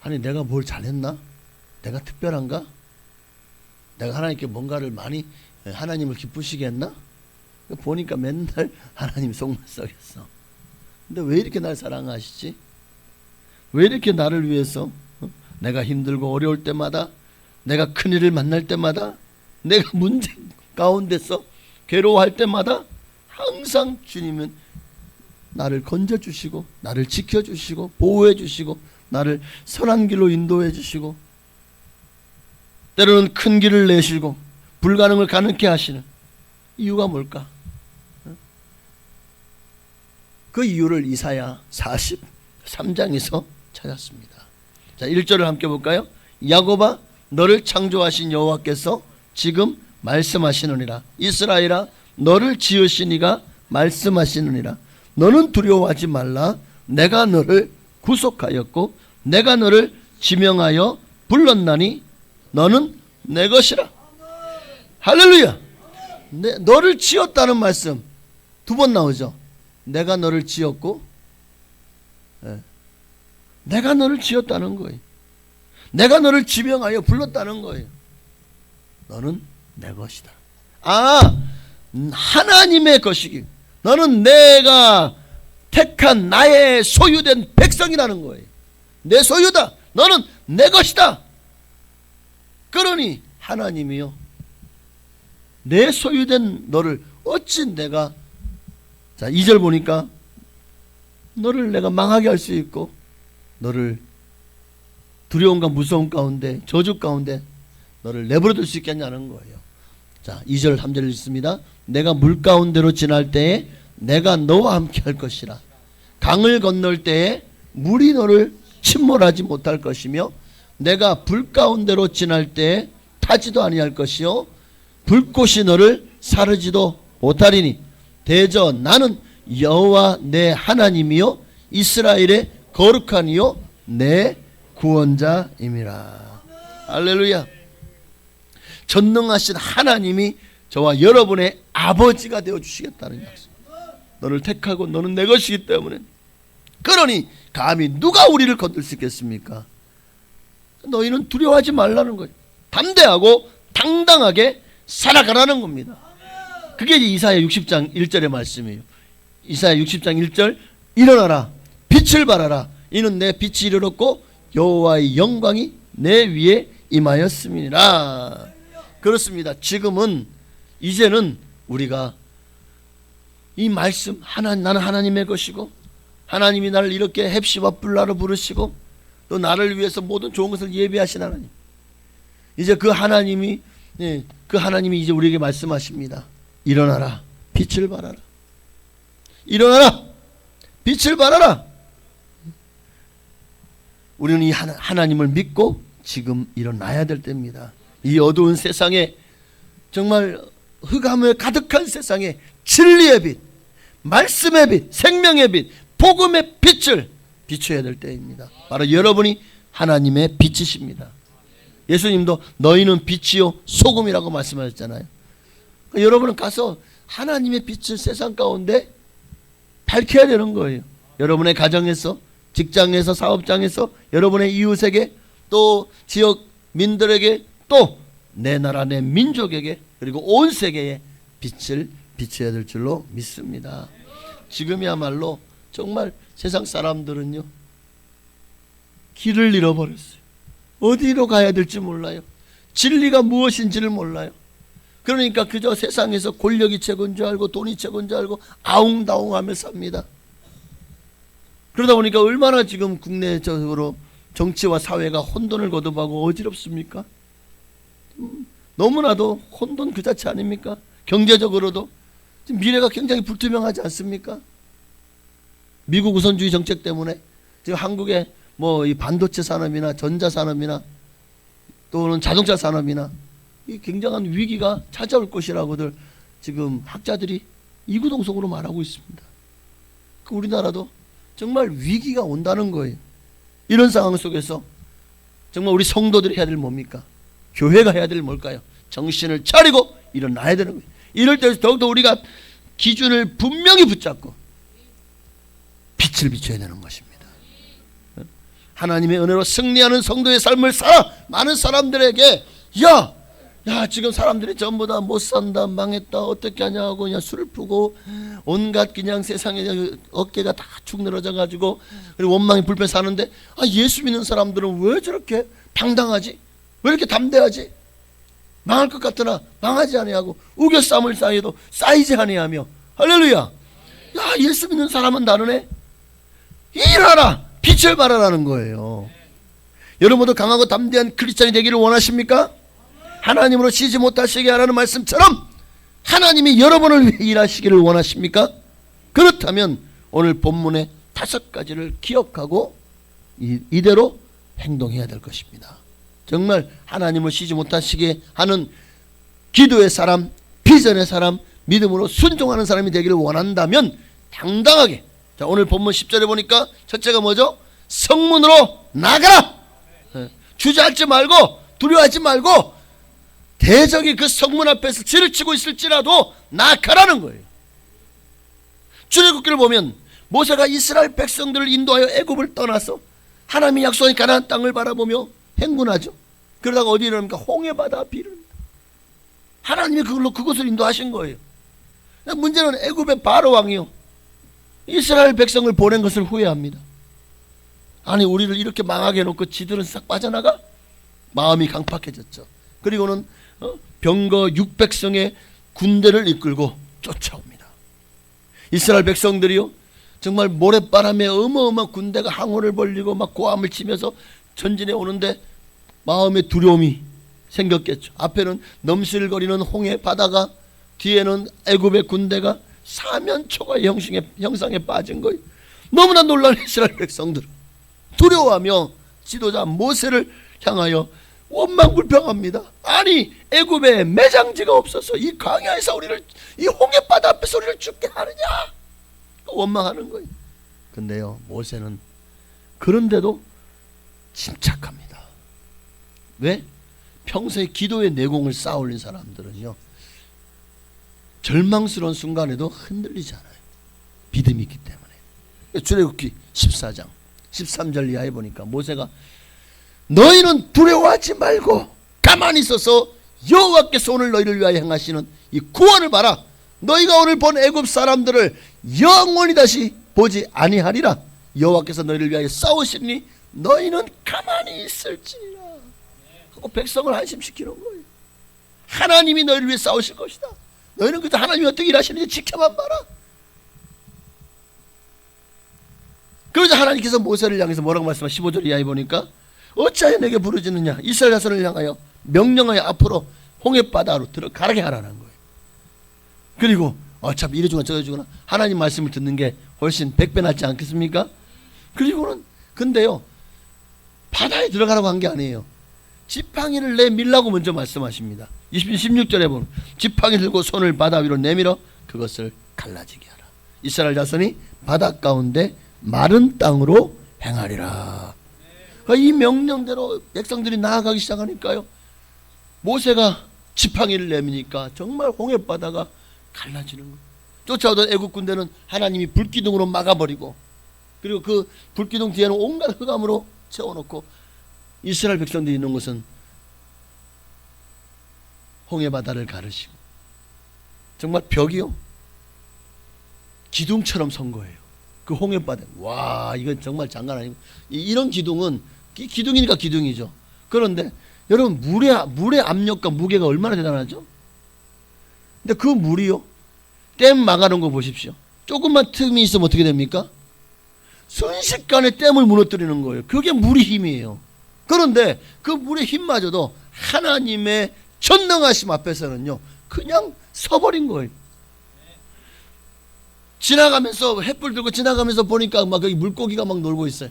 아니, 내가 뭘 잘했나? 내가 특별한가? 내가 하나님께 뭔가를 많이 하나님을 기쁘시게 했나? 보니까 맨날 하나님 속만 썩였어. 근데 왜 이렇게 날 사랑하시지? 왜 이렇게 나를 위해서 내가 힘들고 어려울 때마다, 내가 큰일을 만날 때마다, 내가 문제 가운데서 괴로워할 때마다 항상 주님은 나를 건져주시고 나를 지켜주시고 보호해주시고 나를 선한 길로 인도해주시고 때로는 큰 길을 내시고 불가능을 가능케 하시는 이유가 뭘까? 그 이유를 이사야 43장에서 찾았습니다. 자, 1절을 함께 볼까요? 야곱아, 너를 창조하신 여호와께서 지금 말씀하시느니라. 이스라엘아, 너를 지으신 이가 말씀하시느니라. 너는 두려워하지 말라. 내가 너를 구속하였고 내가 너를 지명하여 불렀나니 너는 내 것이라. 할렐루야. 너를 지었다는 말씀 2번 나오죠. 내가 너를 지었고, 내가 너를 지었다는 거예요. 내가 너를 지명하여 불렀다는 거예요. 너는 내 것이다. 하나님의 것이기. 너는 내가 택한 나의 소유된 백성이라는 거예요. 내 소유다. 너는 내 것이다. 그러니 하나님이요, 내 소유된 너를 어찌 내가, 자, 2절 보니까 너를 내가 망하게 할 수 있고 너를 두려움과 무서움 가운데, 저주 가운데 너를 내버려 둘 수 있겠냐는 거예요. 자, 2절 3절 읽습니다. 내가 물 가운데로 지날 때에 내가 너와 함께 할 것이라. 강을 건널 때에 물이 너를 침몰하지 못할 것이며 내가 불 가운데로 지날 때에 타지도 아니할 것이요 불꽃이 너를 사르지도 못하리니 대저 나는 여호와 내 하나님이요 이스라엘의 거룩한 이요 내 구원자임이라. 할렐루야. 전능하신 하나님이 저와 여러분의 아버지가 되어주시겠다는 약속. 너를 택하고 너는 내 것이기 때문에. 그러니 감히 누가 우리를 건들 수 있겠습니까? 너희는 두려워하지 말라는 거예요. 담대하고 당당하게 살아가라는 겁니다. 그게 이사야 60장 1절의 말씀이에요. 이사야 60장 1절 일어나라 빛을 발하라 이는 내 빛이 이르렀고 여호와의 영광이 내 위에 임하였음이니라. 그렇습니다. 지금은 이제는 우리가 이 말씀 나는 하나님의 것이고 하나님이 나를 이렇게 헵시와 불라로 부르시고 또 나를 위해서 모든 좋은 것을 예비하신 하나님, 이제 그 하나님이 이제 우리에게 말씀하십니다. 일어나라 빛을 발하라. 일어나라 빛을 발하라. 우리는 이 하나님을 믿고 지금 일어나야 될 때입니다. 이 어두운 세상에, 정말 흑암에 가득한 세상에 진리의 빛, 말씀의 빛, 생명의 빛, 복음의 빛을 비춰야 될 때입니다. 바로 여러분이 하나님의 빛이십니다. 예수님도 너희는 빛이요 소금이라고 말씀하셨잖아요. 그러니까 여러분은 가서 하나님의 빛을 세상 가운데 밝혀야 되는 거예요. 여러분의 가정에서, 직장에서, 사업장에서, 여러분의 이웃에게, 또 지역 민들에게, 또 내 나라 내 민족에게, 그리고 온 세계에 빛을 비춰야 될 줄로 믿습니다. 지금이야말로 정말 세상 사람들은요 길을 잃어버렸어요. 어디로 가야 될지 몰라요. 진리가 무엇인지를 몰라요. 그러니까 그저 세상에서 권력이 최고인 줄 알고 돈이 최고인 줄 알고 아웅다웅하며 삽니다. 그러다 보니까 얼마나 지금 국내적으로 정치와 사회가 혼돈을 거듭하고 어지럽습니까? 너무나도 혼돈 그 자체 아닙니까? 경제적으로도 미래가 굉장히 불투명하지 않습니까? 미국 우선주의 정책 때문에 지금 한국의 이 반도체 산업이나 전자 산업이나 또는 자동차 산업이나 이 굉장한 위기가 찾아올 것이라고들 지금 학자들이 이구동성으로 말하고 있습니다. 우리나라도 정말 위기가 온다는 거예요. 이런 상황 속에서 정말 우리 성도들이 해야 될 뭡니까? 교회가 해야 될 뭘까요? 정신을 차리고 일어나야 되는 거예요. 이럴 때 더욱더 우리가 기준을 분명히 붙잡고 빛을 비춰야 되는 것입니다. 하나님의 은혜로 승리하는 성도의 삶을 살아 많은 사람들에게 지금 사람들이 전부 다 못 산다, 망했다, 어떻게 하냐 하고 그냥 술을 푸고 온갖 그냥 세상에 어깨가 다 축 늘어져 가지고 그리고 원망이 불편 사는데 예수 믿는 사람들은 왜 저렇게 당당하지? 왜 이렇게 담대하지? 망할 것 같으나 망하지 아니하고 우겨 싸움을 쌓여도 쌓이지 아니하며 할렐루야. 예수 믿는 사람은 다르네. 일어나라 빛을 발하라는 거예요. 여러분도 강하고 담대한 크리스찬이 되기를 원하십니까? 하나님으로 쉬지 못하시게 하라는 말씀처럼 하나님이 여러분을 위해 일하시기를 원하십니까? 그렇다면 오늘 본문의 5가지를 기억하고 이대로 행동해야 될 것입니다. 정말 하나님을 쉬지 못하시게 하는 기도의 사람, 비전의 사람, 믿음으로 순종하는 사람이 되기를 원한다면 당당하게, 자 오늘 본문 10절에 보니까 첫째가 뭐죠? 성문으로 나가라. 주저앉지 말고 두려워하지 말고 대적이 그 성문 앞에서 질을 치고 있을지라도 나가라는 거예요. 출애굽기를 보면 모세가 이스라엘 백성들을 인도하여 애굽을 떠나서 하나님이 약속한 가나안 땅을 바라보며 행군하죠. 그러다가 어디 이러니까 홍해바다 비를 하나님이 그것을 인도하신 거예요. 문제는 애굽의 바로 왕이요 이스라엘 백성을 보낸 것을 후회합니다. 아니 우리를 이렇게 망하게 해놓고 지들은 싹 빠져나가? 마음이 강팍해졌죠. 그리고는 병거 600성의 군대를 이끌고 쫓아옵니다. 이스라엘 백성들이요 정말 모래바람에 어마어마한 군대가 항호를 벌리고 막 고함을 치면서 전진해 오는데 마음의 두려움이 생겼겠죠. 앞에는 넘실거리는 홍해 바다가, 뒤에는 애굽의 군대가 사면초가 형상에 빠진 거예요. 너무나 놀란 이스라엘 백성들 두려워하며 지도자 모세를 향하여 원망불평합니다. 아니 애굽에 매장지가 없어서 이 광야에서 우리를, 이 홍해바다 앞에서 우리를 죽게 하느냐 원망하는 거예요. 근데요 모세는 그런데도 침착합니다. 왜? 평소에 기도의 내공을 쌓아올린 사람들은요 절망스러운 순간에도 흔들리지 않아요. 믿음이 있기 때문에. 출애굽기 14장 13절 이하에 보니까 모세가 너희는 두려워하지 말고 가만히 있어서 여호와께서 오늘 너희를 위하여 행하시는 이 구원을 봐라. 너희가 오늘 본 애굽 사람들을 영원히 다시 보지 아니하리라. 여호와께서 너희를 위하여 싸우시니 너희는 가만히 있을지니라 하고 백성을 안심시키는 거예요. 하나님이 너희를 위해 싸우실 것이다. 너희는 그저 하나님이 어떻게 일하시는지 지켜만 봐라. 그러자 하나님께서 모세를 향해서 뭐라고 말씀하시냐, 15절 이하에 보니까 어찌하여 내게 부르짖느냐, 이스라엘 자손을 향하여 명령하여 앞으로 홍해바다로 들어가게 하라는 거예요. 그리고 어차피 이래주거나 저래주거나 하나님 말씀을 듣는 게 훨씬 100배 낫지 않겠습니까? 그리고는 근데요, 바다에 들어가라고 한 게 아니에요. 지팡이를 내밀라고 먼저 말씀하십니다. 16절에 보면 지팡이 들고 손을 바다 위로 내밀어 그것을 갈라지게 하라. 이스라엘 자손이 바다 가운데 마른 땅으로 행하리라. 이 명령대로 백성들이 나아가기 시작하니까요, 모세가 지팡이를 내미니까 정말 홍해바다가 갈라지는 거예요. 쫓아오던 애국 군대는 하나님이 불기둥으로 막아버리고, 그리고 그 불기둥 뒤에는 온갖 흑암으로 채워놓고 이스라엘 백성들이 있는 곳은 홍해바다를 가르시고 정말 벽이요 기둥처럼 선 거예요. 그 홍해바다, 와, 이건 정말 장난 아니고, 이런 기둥은 기둥이니까 기둥이죠. 그런데 여러분, 물의 압력과 무게가 얼마나 대단하죠? 근데 그 물이요, 댐 막아놓은 거 보십시오. 조금만 틈이 있으면 어떻게 됩니까? 순식간에 댐을 무너뜨리는 거예요. 그게 물의 힘이에요. 그런데 그 물의 힘마저도 하나님의 전능하심 앞에서는요 그냥 서버린 거예요. 지나가면서, 햇불 들고 지나가면서 보니까 막 거기 물고기가 막 놀고 있어요.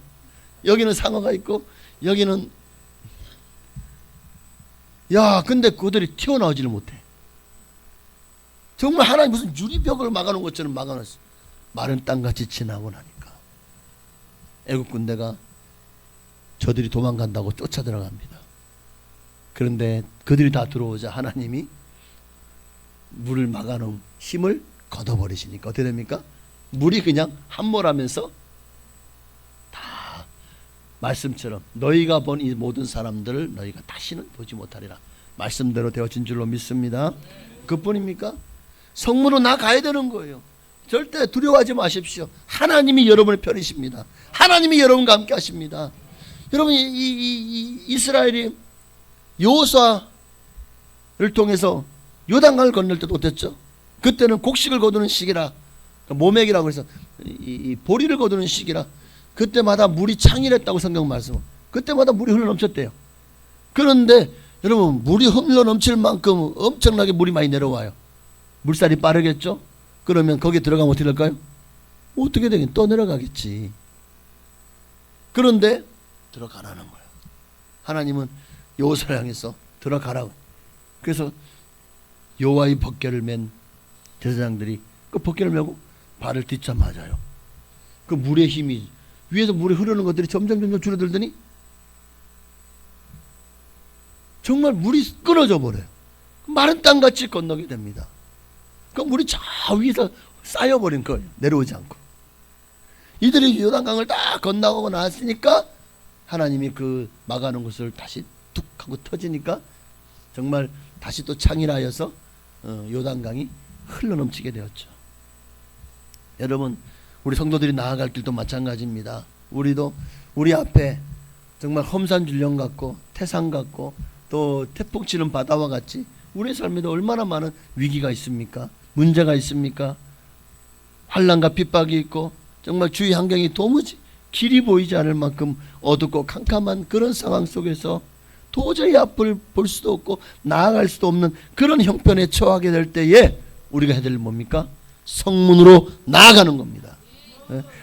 여기는 상어가 있고 여기는, 야, 근데 그들이 튀어나오지를 못해. 정말 하나님 무슨 유리벽을 막아놓은 것처럼 막아놨어. 마른 땅같이 지나고 나니까 애국 군대가 저들이 도망간다고 쫓아 들어갑니다. 그런데 그들이 다 들어오자 하나님이 물을 막아놓은 힘을 걷어버리시니까 어떻게 됩니까? 물이 그냥 함몰하면서 다 말씀처럼 너희가 본 이 모든 사람들을 너희가 다시는 보지 못하리라 말씀대로 되어진 줄로 믿습니다. 그뿐입니까? 성문으로 나가야 되는 거예요. 절대 두려워하지 마십시오. 하나님이 여러분의 편이십니다. 하나님이 여러분과 함께 하십니다. 여러분, 이 이스라엘이 여호수아를 통해서 요단강을 건널 때도 어땠죠? 그때는 곡식을 거두는 시기라, 모맥이라고 해서 이 보리를 거두는 시기라 그때마다 물이 창일했다고 성경 말씀. 그때마다 물이 흘러넘쳤대요. 그런데 여러분, 물이 흘러넘칠 만큼 엄청나게 물이 많이 내려와요. 물살이 빠르겠죠? 그러면 거기에 들어가면 어떻게 될까요? 어떻게 되긴 떠내려가겠지. 그런데 들어가라는 거예요. 하나님은 여호수아를 향해서 들어가라고. 그래서 여호와의 법궤를 맨 제사장들이 그 법궤를 메고 발을 딛자마자요, 그 물의 힘이, 위에서 물이 흐르는 것들이 점점 줄어들더니 정말 물이 끊어져 버려요. 마른 땅같이 건너게 됩니다. 그 물이 저 위에서 쌓여버린 거예요. 내려오지 않고. 이들이 요단강을 다 건너고 나왔으니까 하나님이 그 막아놓은 것을 다시 툭 하고 터지니까 정말 다시 또 창일하여서 요단강이 흘러넘치게 되었죠. 여러분, 우리 성도들이 나아갈 길도 마찬가지입니다. 우리도 우리 앞에 정말 험산줄령 같고 태산 같고 또 태풍 치는 바다와 같이 우리의 삶에도 얼마나 많은 위기가 있습니까? 문제가 있습니까? 환난과 핍박이 있고 정말 주위 환경이 도무지 길이 보이지 않을 만큼 어둡고 캄캄한 그런 상황 속에서 도저히 앞을 볼 수도 없고 나아갈 수도 없는 그런 형편에 처하게 될 때에 우리가 해야 될 일은 뭡니까? 성문으로 나아가는 겁니다.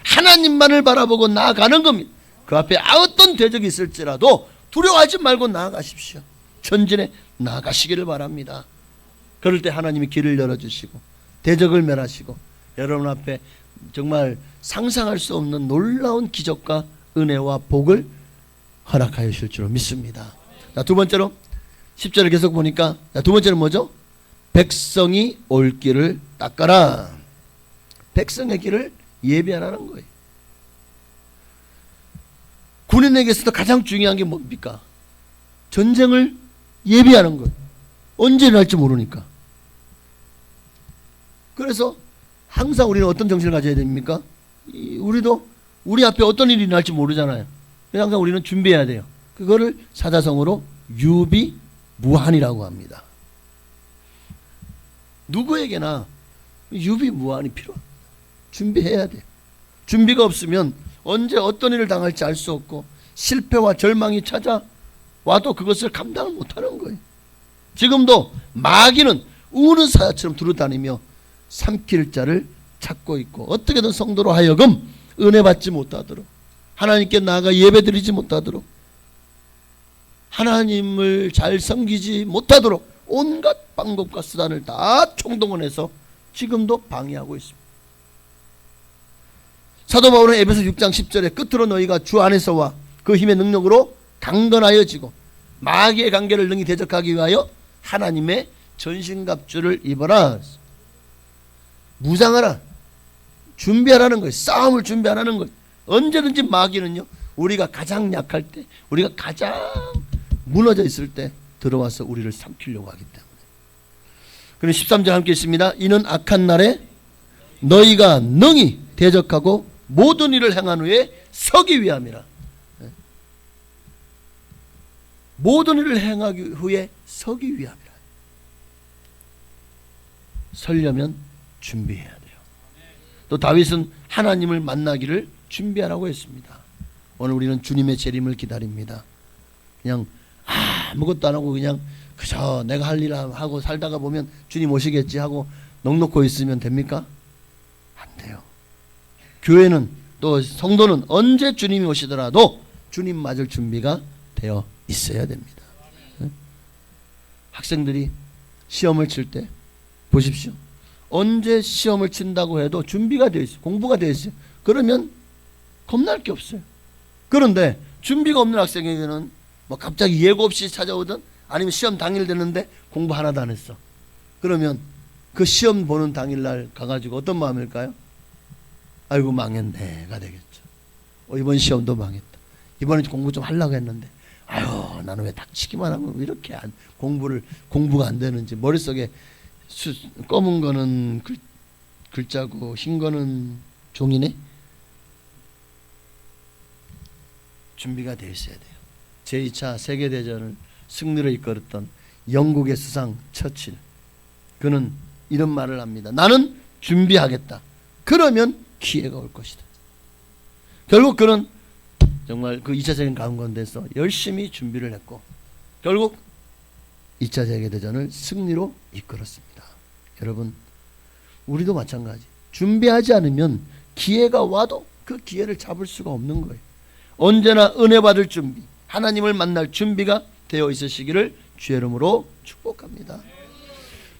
하나님만을 바라보고 나아가는 겁니다. 그 앞에 어떤 대적이 있을지라도 두려워하지 말고 나아가십시오. 전진에 나아가시기를 바랍니다. 그럴 때 하나님이 길을 열어주시고 대적을 멸하시고 여러분 앞에 정말 상상할 수 없는 놀라운 기적과 은혜와 복을 허락하여 주실 줄로 믿습니다. 자, 두 번째로 10절을 계속 보니까, 자, 두 번째는 뭐죠? 백성이 올 길을 닦아라. 백성의 길을 예비하라는 거예요. 군인에게서도 가장 중요한 게 뭡니까? 전쟁을 예비하는 것. 언제 일어날지 모르니까. 그래서 항상 우리는 어떤 정신을 가져야 됩니까? 우리도 우리 앞에 어떤 일이 일어날지 모르잖아요. 그래서 항상 우리는 준비해야 돼요. 그거를 사자성어로 유비무한이라고 합니다. 누구에게나 유비무한이 필요합니다. 준비해야 돼요. 준비가 없으면 언제 어떤 일을 당할지 알 수 없고 실패와 절망이 찾아와도 그것을 감당을 못하는 거예요. 지금도 마귀는 우는 사자처럼 두루다니며 삼킬 자를 찾고 있고 어떻게든 성도로 하여금 은혜 받지 못하도록 하나님께 나아가 예배드리지 못하도록 하나님을 잘 섬기지 못하도록 온갖 방법과 수단을 다 총동원해서 지금도 방해하고 있습니다. 사도 바울은 에베소 6장 10절에 끝으로 너희가 주 안에서와 그 힘의 능력으로 강건하여지고 마귀의 관계를 능히 대적하기 위하여 하나님의 전신갑주를 입어라. 무장하라. 준비하라는 거예요. 싸움을 준비하라는 거예요. 언제든지 마귀는요, 우리가 가장 약할 때, 우리가 가장 무너져 있을 때 들어와서 우리를 삼키려고 하기 때문에. 그럼 13절 함께 있습니다. 이는 악한 날에 너희가 능히 대적하고 모든 일을 행한 후에 서기 위함이라. 모든 일을 행하기 후에 서기 위함이라. 서려면 준비해야 돼요. 또 다윗은 하나님을 만나기를 준비하라고 했습니다. 오늘 우리는 주님의 재림을 기다립니다. 그냥 아무것도 안 하고 그냥 그저 내가 할 일 하고 살다가 보면 주님 오시겠지 하고 넋놓고 있으면 됩니까? 안 돼요. 교회는 또 성도는 언제 주님이 오시더라도 주님 맞을 준비가 되어 있어야 됩니다. 학생들이 시험을 칠 때 보십시오. 언제 시험을 친다고 해도 준비가 되어 있어요. 공부가 되어 있어요. 그러면 겁날 게 없어요. 그런데 준비가 없는 학생에게는 뭐 갑자기 예고 없이 찾아오든 아니면 시험 당일 됐는데 공부 하나도 안 했어. 그러면 그 시험 보는 당일날 가가지고 어떤 마음일까요? 아이고 망했네가 되겠죠. 이번 시험도 망했다. 이번에 공부 좀 하려고 했는데 아유 나는 왜 닥치기만 하면 왜 이렇게 공부가 안 되는지. 머릿속에 검은 거는 글자고 흰 거는 종이네. 준비가 되어 있어야 돼요. 제2차 세계대전을 승리로 이끌었던 영국의 수상 처칠, 그는 이런 말을 합니다. 나는 준비하겠다. 그러면 기회가 올 것이다. 결국 그는 정말 그 2차 세계 가운데서 열심히 준비를 했고 결국 2차 세계대전을 승리로 이끌었습니다. 여러분, 우리도 마찬가지. 준비하지 않으면 기회가 와도 그 기회를 잡을 수가 없는 거예요. 언제나 은혜 받을 준비, 하나님을 만날 준비가 되어 있으시기를 주의 이름으로 축복합니다.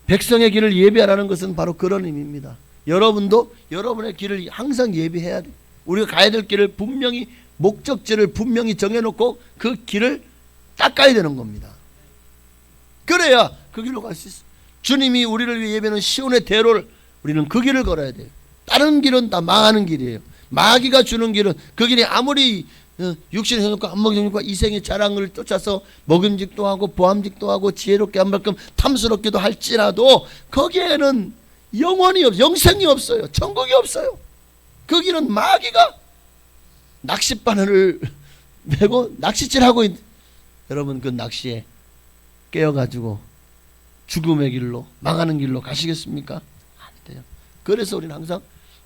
백성의 길을 예비하라는 것은 바로 그런 의미입니다. 여러분도 여러분의 길을 항상 예비해야 돼요. 우리가 가야 될 길을 분명히, 목적지를 분명히 정해놓고 그 길을 닦아야 되는 겁니다. 그래야 그 길로 갈 수 있어요. 주님이 우리를 위해 예배하는 시온의 대로를 우리는 그 길을 걸어야 돼요. 다른 길은 다 망하는 길이에요. 마귀가 주는 길은 그 길이 아무리 육신의 생각과 안목과 이생의 자랑을 쫓아서 먹음직도 하고 보암직도 하고 지혜롭게 한 만큼 탐스럽기도 할지라도 거기에는 영원히 영생이 없어요. 천국이 없어요. 그 길은 마귀가 낚싯바늘을 메고 낚시질하고 여러분 그 낚시에 깨어가지고 죽음의 길로, 망하는 길로 가시겠습니까? 안 돼요. 그래서 우리는 항상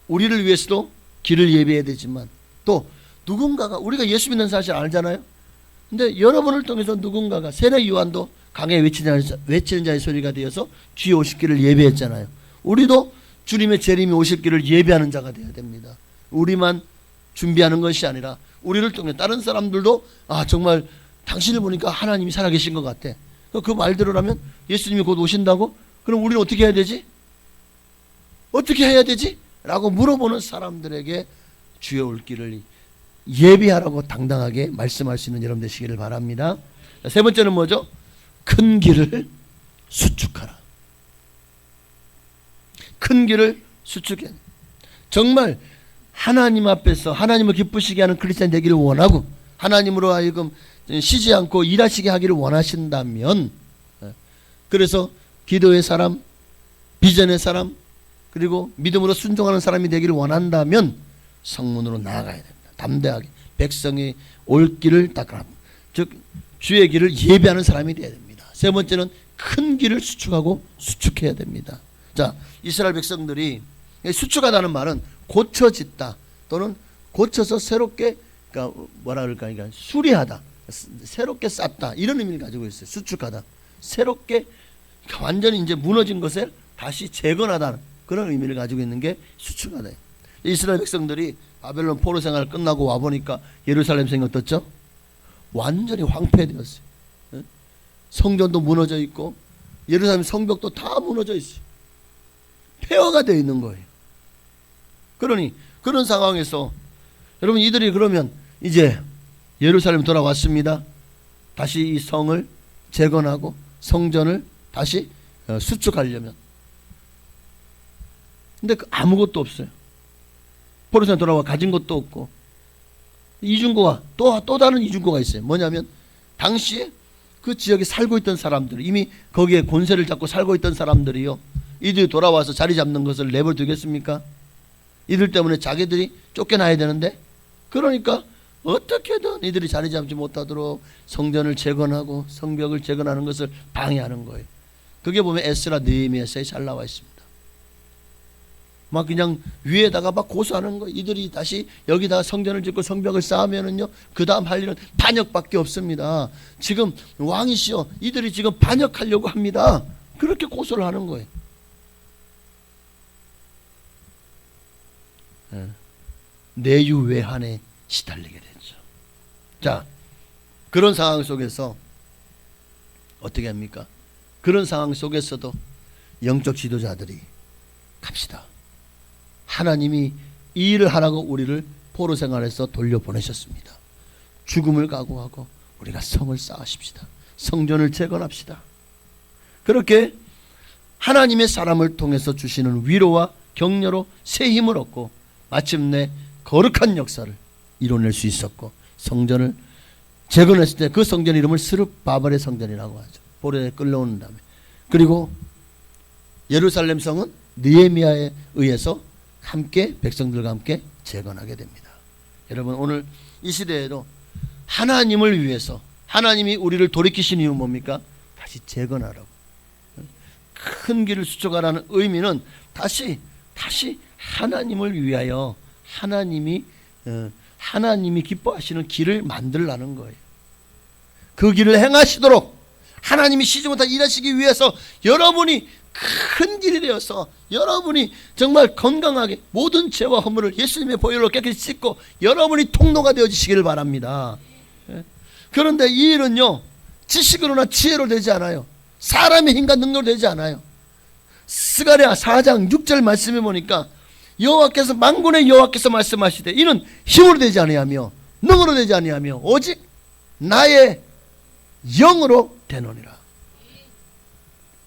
우리를 위해서도 길을 예비해야 되지만 또 누군가가, 우리가 예수 믿는 사실 알잖아요. 근데 여러분을 통해서 누군가가, 세례 요한도 강에 외치는 자의 소리가 되어서 주의 오실 길을 예비했잖아요. 우리도 주님의 재림이 오실 길을 예비하는 자가 되어야 됩니다. 우리만 준비하는 것이 아니라 우리를 통해 다른 사람들도 정말 당신을 보니까 하나님이 살아계신 것 같아. 그 말대로라면 예수님이 곧 오신다고? 그럼 우리는 어떻게 해야 되지? 어떻게 해야 되지? 라고 물어보는 사람들에게 주의 올 길을 예비하라고 당당하게 말씀할 수 있는 여러분 되시기를 바랍니다. 세 번째는 뭐죠? 큰 길을 수축하라. 큰 길을 수축해. 정말 하나님 앞에서 하나님을 기쁘시게 하는 크리스찬 되기를 원하고 하나님으로 하여금 쉬지 않고 일하시게 하기를 원하신다면, 그래서 기도의 사람, 비전의 사람, 그리고 믿음으로 순종하는 사람이 되기를 원한다면 성문으로 나아가야 됩니다. 담대하게 백성이 올 길을 닦아, 즉 주의 길을 예배하는 사람이 되어야 됩니다. 세 번째는 큰 길을 수축하고 수축해야 됩니다. 자, 이스라엘 백성들이 수축하다는 말은 고쳐짓다 또는 고쳐서 새롭게, 그러니까 뭐라 그럴까, 그러니까 수리하다, 새롭게 쌓다, 이런 의미를 가지고 있어요. 수축하다, 새롭게 완전히 이제 무너진 것을 다시 재건하다, 그런 의미를 가지고 있는 게 수축하다. 이스라엘 백성들이 바벨론 포로 생활 끝나고 와 보니까 예루살렘 성이 어떻죠? 완전히 황폐되었어요. 성전도 무너져 있고 예루살렘 성벽도 다 무너져 있어요. 폐허가 되어 있는 거예요. 그러니 그런 상황에서 여러분, 이들이 그러면 이제 예루살렘 돌아왔습니다. 다시 이 성을 재건하고 성전을 다시 수축하려면, 근데 아무것도 없어요. 포로선 돌아와 가진 것도 없고, 이중고가 또 다른 이중고가 있어요. 뭐냐면 당시에 그 지역에 살고 있던 사람들, 이미 거기에 권세를 잡고 살고 있던 사람들이요, 이들이 돌아와서 자리 잡는 것을 내버려 두겠습니까? 이들 때문에 자기들이 쫓겨나야 되는데, 그러니까 어떻게든 이들이 자리 잡지 못하도록 성전을 재건하고 성벽을 재건하는 것을 방해하는 거예요. 그게 보면 에스라, 느헤미야서에 잘 나와 있습니다. 막 그냥 위에다가 막 고소하는 거예요. 이들이 다시 여기다가 성전을 짓고 성벽을 쌓으면은요, 그 다음 할 일은 반역밖에 없습니다. 지금 왕이시여, 이들이 지금 반역하려고 합니다. 그렇게 고소를 하는 거예요. 내유외환에 시달리게 됐죠. 자, 그런 상황 속에서 어떻게 합니까? 그런 상황 속에서도 영적 지도자들이 갑시다, 하나님이 이 일을 하라고 우리를 포로 생활에서 돌려보내셨습니다. 죽음을 각오하고 우리가 성을 쌓으십시다. 성전을 재건합시다. 그렇게 하나님의 사람을 통해서 주시는 위로와 격려로 새 힘을 얻고 마침내 거룩한 역사를 이뤄낼 수 있었고, 성전을 재건했을 때 그 성전 이름을 스룹바벨의 성전이라고 하죠. 포로에 끌려오는 다음에. 그리고 예루살렘 성은 느헤미야에 의해서 함께 백성들과 함께 재건하게 됩니다. 여러분, 오늘 이 시대에도 하나님을 위해서, 하나님이 우리를 돌이키신 이유 뭡니까? 다시 재건하라고. 큰 길을 수축하라는 의미는 다시 하나님을 위하여 하나님이 기뻐하시는 길을 만들라는 거예요. 그 길을 행하시도록 하나님이 쉬지 못하게 일하시기 위해서 여러분이 큰 길이 되어서 여러분이 정말 건강하게 모든 죄와 허물을 예수님의 보혈로 깨끗이 씻고 여러분이 통로가 되어지시기를 바랍니다. 그런데 이 일은요, 지식으로나 지혜로 되지 않아요. 사람의 힘과 능력으로 되지 않아요. 스가랴 4장 6절 말씀해 보니까 여호와께서, 만군의 여호와께서 말씀하시되 이는 힘으로 되지 아니하며 능으로 되지 아니하며 오직 나의 영으로 되노니라.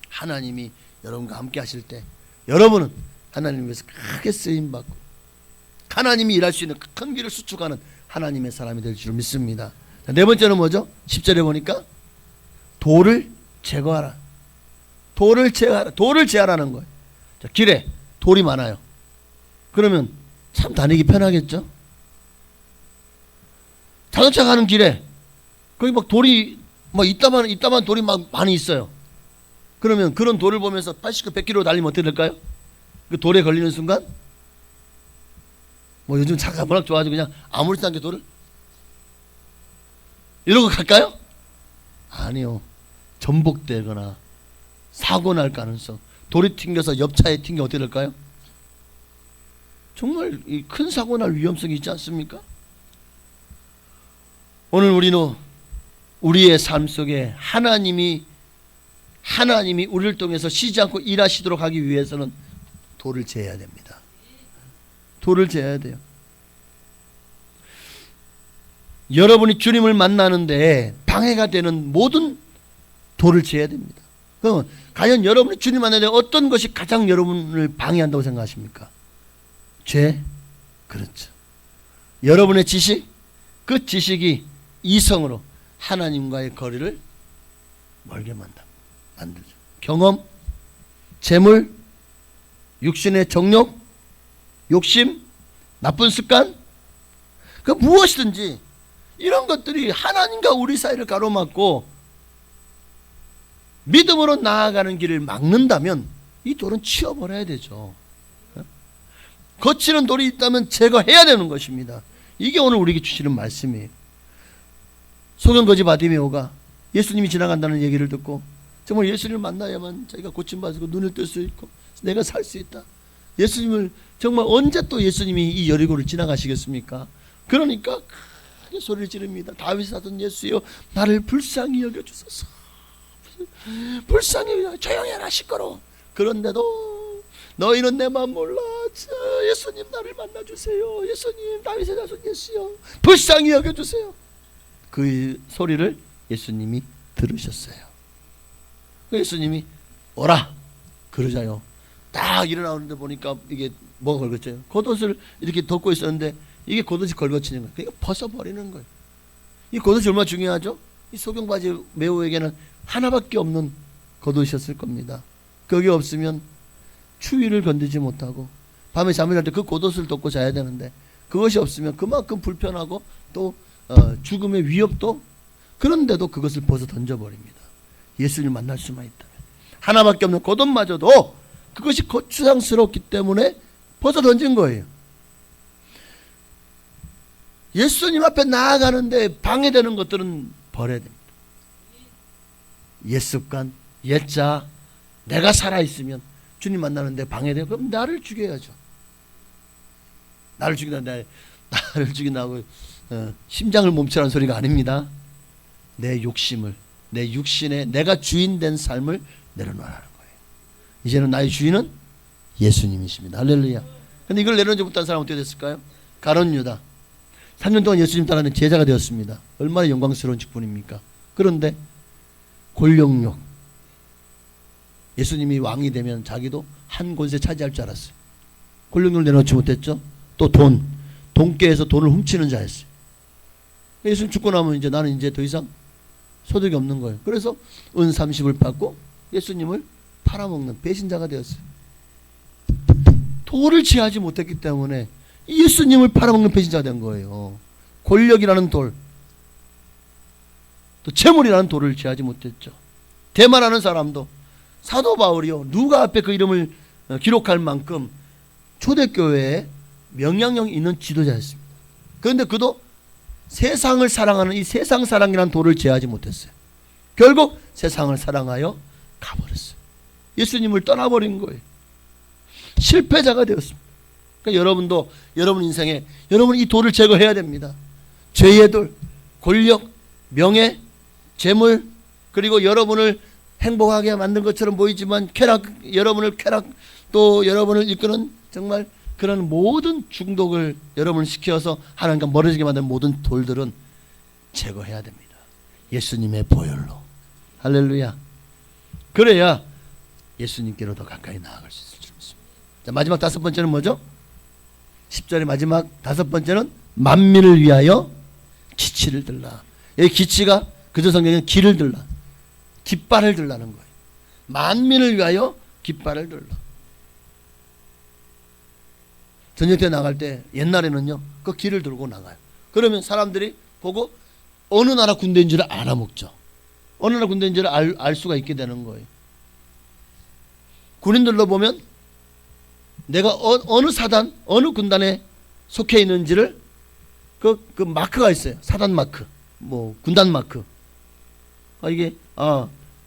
하나님이 여러분과 함께 하실 때 여러분은 하나님 위해서 크게 쓰임받고 하나님이 일할 수 있는 큰 길을 수축하는 하나님의 사람이 될 줄 믿습니다. 네 번째는 뭐죠? 10절에 보니까 돌을 제거하라. 돌을 제하라는 거예요. 자, 길에 돌이 많아요. 그러면 참 다니기 편하겠죠? 자동차 가는 길에 거기 막 돌이 막 이따만 돌이 막 많이 있어요. 그러면 그런 돌을 보면서 80km, 100km 달리면 어떻게 될까요? 그 돌에 걸리는 순간 뭐 요즘 차가 워낙 좋아가지고 그냥 아무렇지도 않게 돌을 이러고 갈까요? 아니요. 전복되거나 사고 날 가능성, 돌이 튕겨서 옆차에 튕겨 어떻게 될까요? 정말 큰 사고 날 위험성이 있지 않습니까? 오늘 우리는 우리의 삶 속에 하나님이 우리를 통해서 쉬지 않고 일하시도록 하기 위해서는 돌을 제해야 됩니다. 돌을 제해야 돼요. 여러분이 주님을 만나는데 방해가 되는 모든 돌을 제해야 됩니다. 그럼 과연 여러분이 주님 만나는데 어떤 것이 가장 여러분을 방해한다고 생각하십니까? 죄? 그렇죠. 여러분의 지식? 그 지식이 이성으로 하나님과의 거리를 멀게 만들죠. 경험, 재물, 육신의 정욕, 욕심, 나쁜 습관, 그 무엇이든지 이런 것들이 하나님과 우리 사이를 가로막고 믿음으로 나아가는 길을 막는다면 이 돌은 치워버려야 되죠. 거치는 돌이 있다면 제거해야 되는 것입니다. 이게 오늘 우리에게 주시는 말씀이에요. 소경거지 바디메오가 예수님이 지나간다는 얘기를 듣고 정말 예수님을 만나야만 자기가 고침받고 눈을 뜰 수 있고 내가 살 수 있다. 예수님을 정말 언제 또 예수님이 이 여리고를 지나가시겠습니까? 그러니까 크게 소리를 지릅니다. 다윗이 사던 예수여 나를 불쌍히 여겨주소서. 불쌍히 여겨. 조용히 해라 시끄러워. 그런데도 너희는 내 마음 몰라. 예수님 나를 만나주세요. 예수님 다윗의 자손 예수여 불쌍히 여겨주세요. 그 소리를 예수님이 들으셨어요. 예수님이 오라 그러자요. 딱 일어나는데 보니까 이게 뭐가 걸거쳐요. 겉옷을 이렇게 덮고 있었는데 이게 겉옷이 걸거치는 거예요. 그러니까 벗어버리는 거예요. 이 겉옷이 얼마나 중요하죠? 이 소경바지 메오에게는 하나밖에 없는 겉옷이었을 겁니다. 그게 없으면 추위를 건드지 못하고 밤에 잠을 잘 때 그 겉옷을 덮고 자야 되는데 그것이 없으면 그만큼 불편하고 또 죽음의 위협도 그런데도 그것을 벗어 던져버립니다. 예수님을 만날 수만 있다면 하나밖에 없는 겉옷마저도 그것이 거추장스럽기 때문에 벗어 던진 거예요. 예수님 앞에 나아가는데 방해되는 것들은 버려야 됩니다. 옛습관, 옛자, 내가 살아있으면 주님 만나는데 방해돼요. 그럼 나를 죽여야죠. 나를 죽인다고 심장을 멈추라는 소리가 아닙니다. 내 욕심을, 내 육신에 내가 주인 된 삶을 내려놓으라는 거예요. 이제는 나의 주인은 예수님이십니다. 할렐루야. 근데 이걸 내려놓지 못한 사람은 어떻게 됐을까요? 가룟 유다. 3년 동안 예수님 따라하는 제자가 되었습니다. 얼마나 영광스러운 직분입니까? 그런데 권력욕. 예수님이 왕이 되면 자기도 한 곳에 차지할 줄 알았어요. 권력욕을 내놓지 못했죠. 또 돈깨에서 돈을 훔치는 자였어요. 예수님 죽고 나면 이제 나는 이제 더 이상 소득이 없는 거예요. 그래서 은 30을 받고 예수님을 팔아먹는 배신자가 되었어요. 돌을 취하지 못했기 때문에 예수님을 팔아먹는 배신자가 된 거예요. 권력이라는 돌, 또 재물이라는 돌을 취하지 못했죠. 대마라는 사람도 사도 바울이요 누가 앞에 그 이름을 기록할 만큼 초대교회에 명령력 있는 지도자였습니다. 그런데 그도 세상을 사랑하는 이 세상 사랑이라는 돌을 제하지 못했어요. 결국 세상을 사랑하여 가버렸어요. 예수님을 떠나버린 거예요. 실패자가 되었습니다. 그러니까 여러분도 여러분 인생에 여러분 이 돌을 제거해야 됩니다. 죄의 돌, 권력, 명예, 재물, 그리고 여러분을 행복하게 만든 것처럼 보이지만 여러분을 쾌락, 또 여러분을 이끄는 정말 그런 모든 중독을 여러분을 시켜서 하나님과 멀어지게 만든 모든 돌들은 제거해야 됩니다. 예수님의 보혈로. 할렐루야. 그래야 예수님께로 더 가까이 나아갈 수 있을 줄 믿습니다. 자, 마지막 5번째는 뭐죠? 10절의 마지막 5번째는 만민을 위하여 기치를 들라. 여기 기치가 그저 성경에는 길을 들라, 깃발을 들라는 거예요. 만민을 위하여 깃발을 들라. 전쟁터에 나갈 때 옛날에는요 그 길을 들고 나가요. 그러면 사람들이 보고 어느 나라 군대인지를 알아먹죠. 어느 나라 군대인지를 알 수가 있게 되는 거예요. 군인들로 보면 내가 어느 사단, 어느 군단에 속해 있는지를 그 마크가 있어요. 사단 마크, 뭐 군단 마크. 이게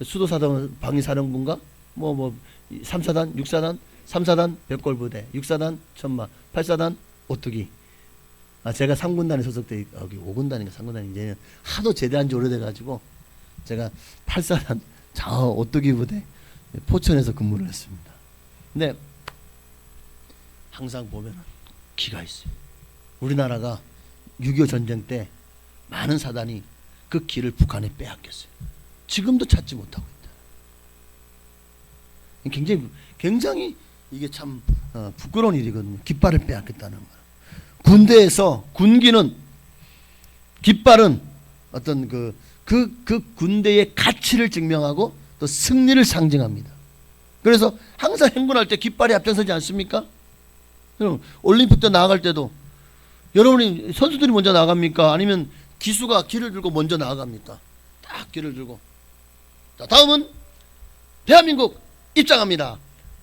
수도사단 방위사령부인가? 3사단, 6사단, 3사단 백골부대, 6사단 천마, 8사단 오뚜기. 제가 3군단에 소속돼 여기 5군단인가 3군단이 이제 하도 제대한 지 오래돼가지고 제가 8사단 오뚜기 부대 포천에서 근무를 했습니다. 근데 항상 보면 기가 있어요. 우리나라가 6.25 전쟁 때 많은 사단이 그 길을 북한에 빼앗겼어요. 지금도 찾지 못하고 있다. 굉장히 이게 참 부끄러운 일이거든요. 깃발을 빼앗겼다는 거. 군대에서 군기는 깃발은 어떤 그 그 군대의 가치를 증명하고 또 승리를 상징합니다. 그래서 항상 행군할 때 깃발이 앞장서지 않습니까? 여러분, 올림픽 때 나아갈 때도 여러분이 선수들이 먼저 나갑니까? 아니면 기수가 길을 들고 먼저 나아갑니까? 딱 길을 들고. 자, 다음은 대한민국 입장합니다.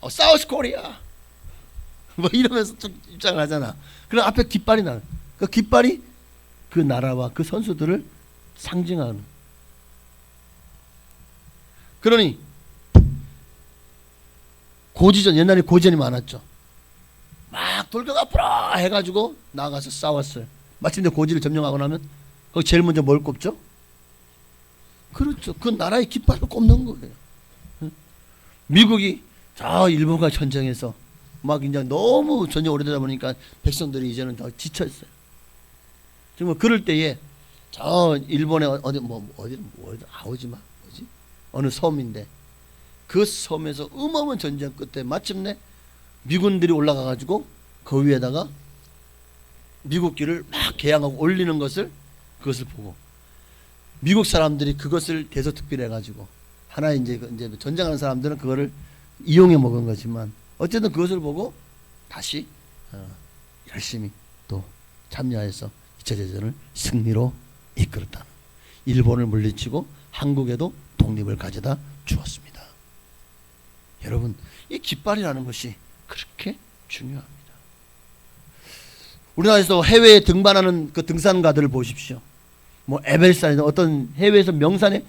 사우스 코리아. 뭐 이러면서 쭉 입장을 하잖아. 그럼 앞에 깃발이 나는. 그 깃발이 그 나라와 그 선수들을 상징하는. 그러니 고지전, 옛날에 고지전이 많았죠. 막 돌격 앞으로 해가지고 나가서 싸웠어요. 마침내 고지를 점령하고 나면 거기 제일 먼저 뭘 꼽죠? 그렇죠. 그 나라의 깃발을 꼽는 거예요. 미국이 저 일본과 전쟁에서 막 이제 너무 전쟁 오래되다 보니까 백성들이 이제는 더 지쳤어요. 정말 그럴 때에 저 일본의 어디 아오지마 뭐지? 어느 섬인데 그 섬에서 어마어마한 전쟁 끝에 마침내 미군들이 올라가 가지고 그 위에다가 미국기를 막 개양하고 올리는 것을 그것을 보고 미국 사람들이 그것을 대서특필해 가지고 하나 이제 전쟁하는 사람들은 그거를 이용해 먹은 거지만 어쨌든 그것을 보고 다시 열심히 또 참여해서 2차 대전을 승리로 이끌었다는, 일본을 물리치고 한국에도 독립을 가져다 주었습니다. 여러분, 이 깃발이라는 것이 그렇게 중요합니다. 우리나라에서 해외에 등반하는 그 등산가들을 보십시오. 뭐 에베레스트나 어떤 해외에서 명산에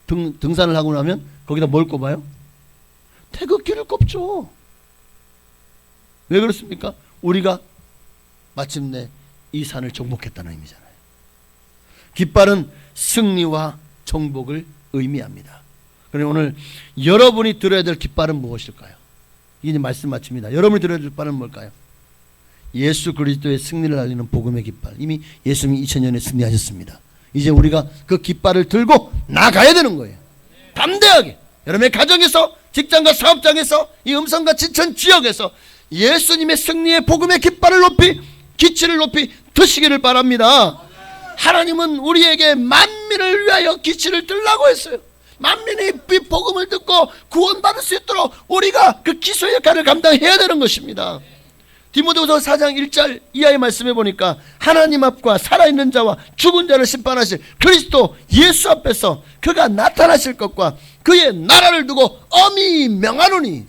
등산을 하고 나면 거기다 뭘 꼽아요? 태극기를 꼽죠. 왜 그렇습니까? 우리가 마침내 이 산을 정복했다는 의미잖아요. 깃발은 승리와 정복을 의미합니다. 그럼 오늘 여러분이 들어야 될 깃발은 무엇일까요? 이게 말씀 마칩니다. 여러분이 들어야 될 깃발은 뭘까요? 예수 그리스도의 승리를 알리는 복음의 깃발. 이미 예수님이 2000년에 승리하셨습니다. 이제 우리가 그 깃발을 들고 나가야 되는 거예요. 담대하게 여러분의 가정에서, 직장과 사업장에서, 이 음성과 지천 지역에서 예수님의 승리의 복음의 깃발을 높이, 기치를 높이 드시기를 바랍니다. 하나님은 우리에게 만민을 위하여 기치를 들라고 했어요. 만민이 이 복음을 듣고 구원받을 수 있도록 우리가 그 기초의 역할을 감당해야 되는 것입니다. 디모데후서 4장 1절 이하의 말씀해 보니까 하나님 앞과 살아있는 자와 죽은 자를 심판하실 그리스도 예수 앞에서 그가 나타나실 것과 그의 나라를 두고 엄히 명하노니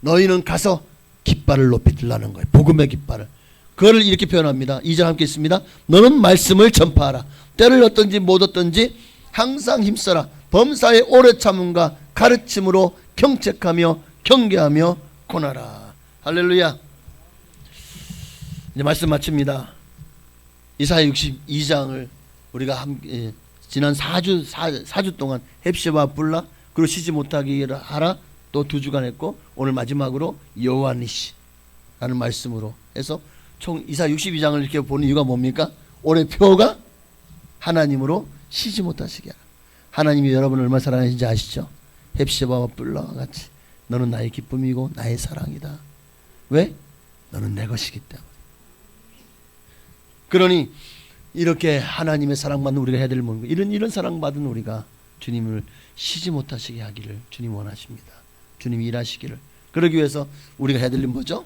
너희는 가서 깃발을 높이 들라는 거예요. 복음의 깃발을. 그거를 이렇게 표현합니다. 2절 함께 있습니다. 너는 말씀을 전파하라. 때를 얻든지 못 얻든지 항상 힘써라. 범사의 오래 참음과 가르침으로 경책하며 경계하며 고나라. 할렐루야. 이제 말씀 마칩니다. 이사야 62장을 우리가 함께 지난 4주 동안 헵시바 불라 그리고 쉬지 못하게 하라 또 2주간 했고 오늘 마지막으로 여호와니시 라는 말씀으로 해서 총 이사야 62장을 이렇게 보는 이유가 뭡니까? 올해 표가 하나님으로 쉬지 못하시게 하라. 하나님이 여러분을 얼마나 사랑하시는지 아시죠? 헵시바와 불라와 같이 너는 나의 기쁨이고 나의 사랑이다. 왜? 너는 내 것이기 때문에. 그러니 이렇게 하나님의 사랑받는 우리가 해야 될 뭔가 이런 사랑받은 우리가 주님을 쉬지 못하시게 하기를 주님 원하십니다. 주님이 일하시기를. 그러기 위해서 우리가 해야 될 일은 뭐죠?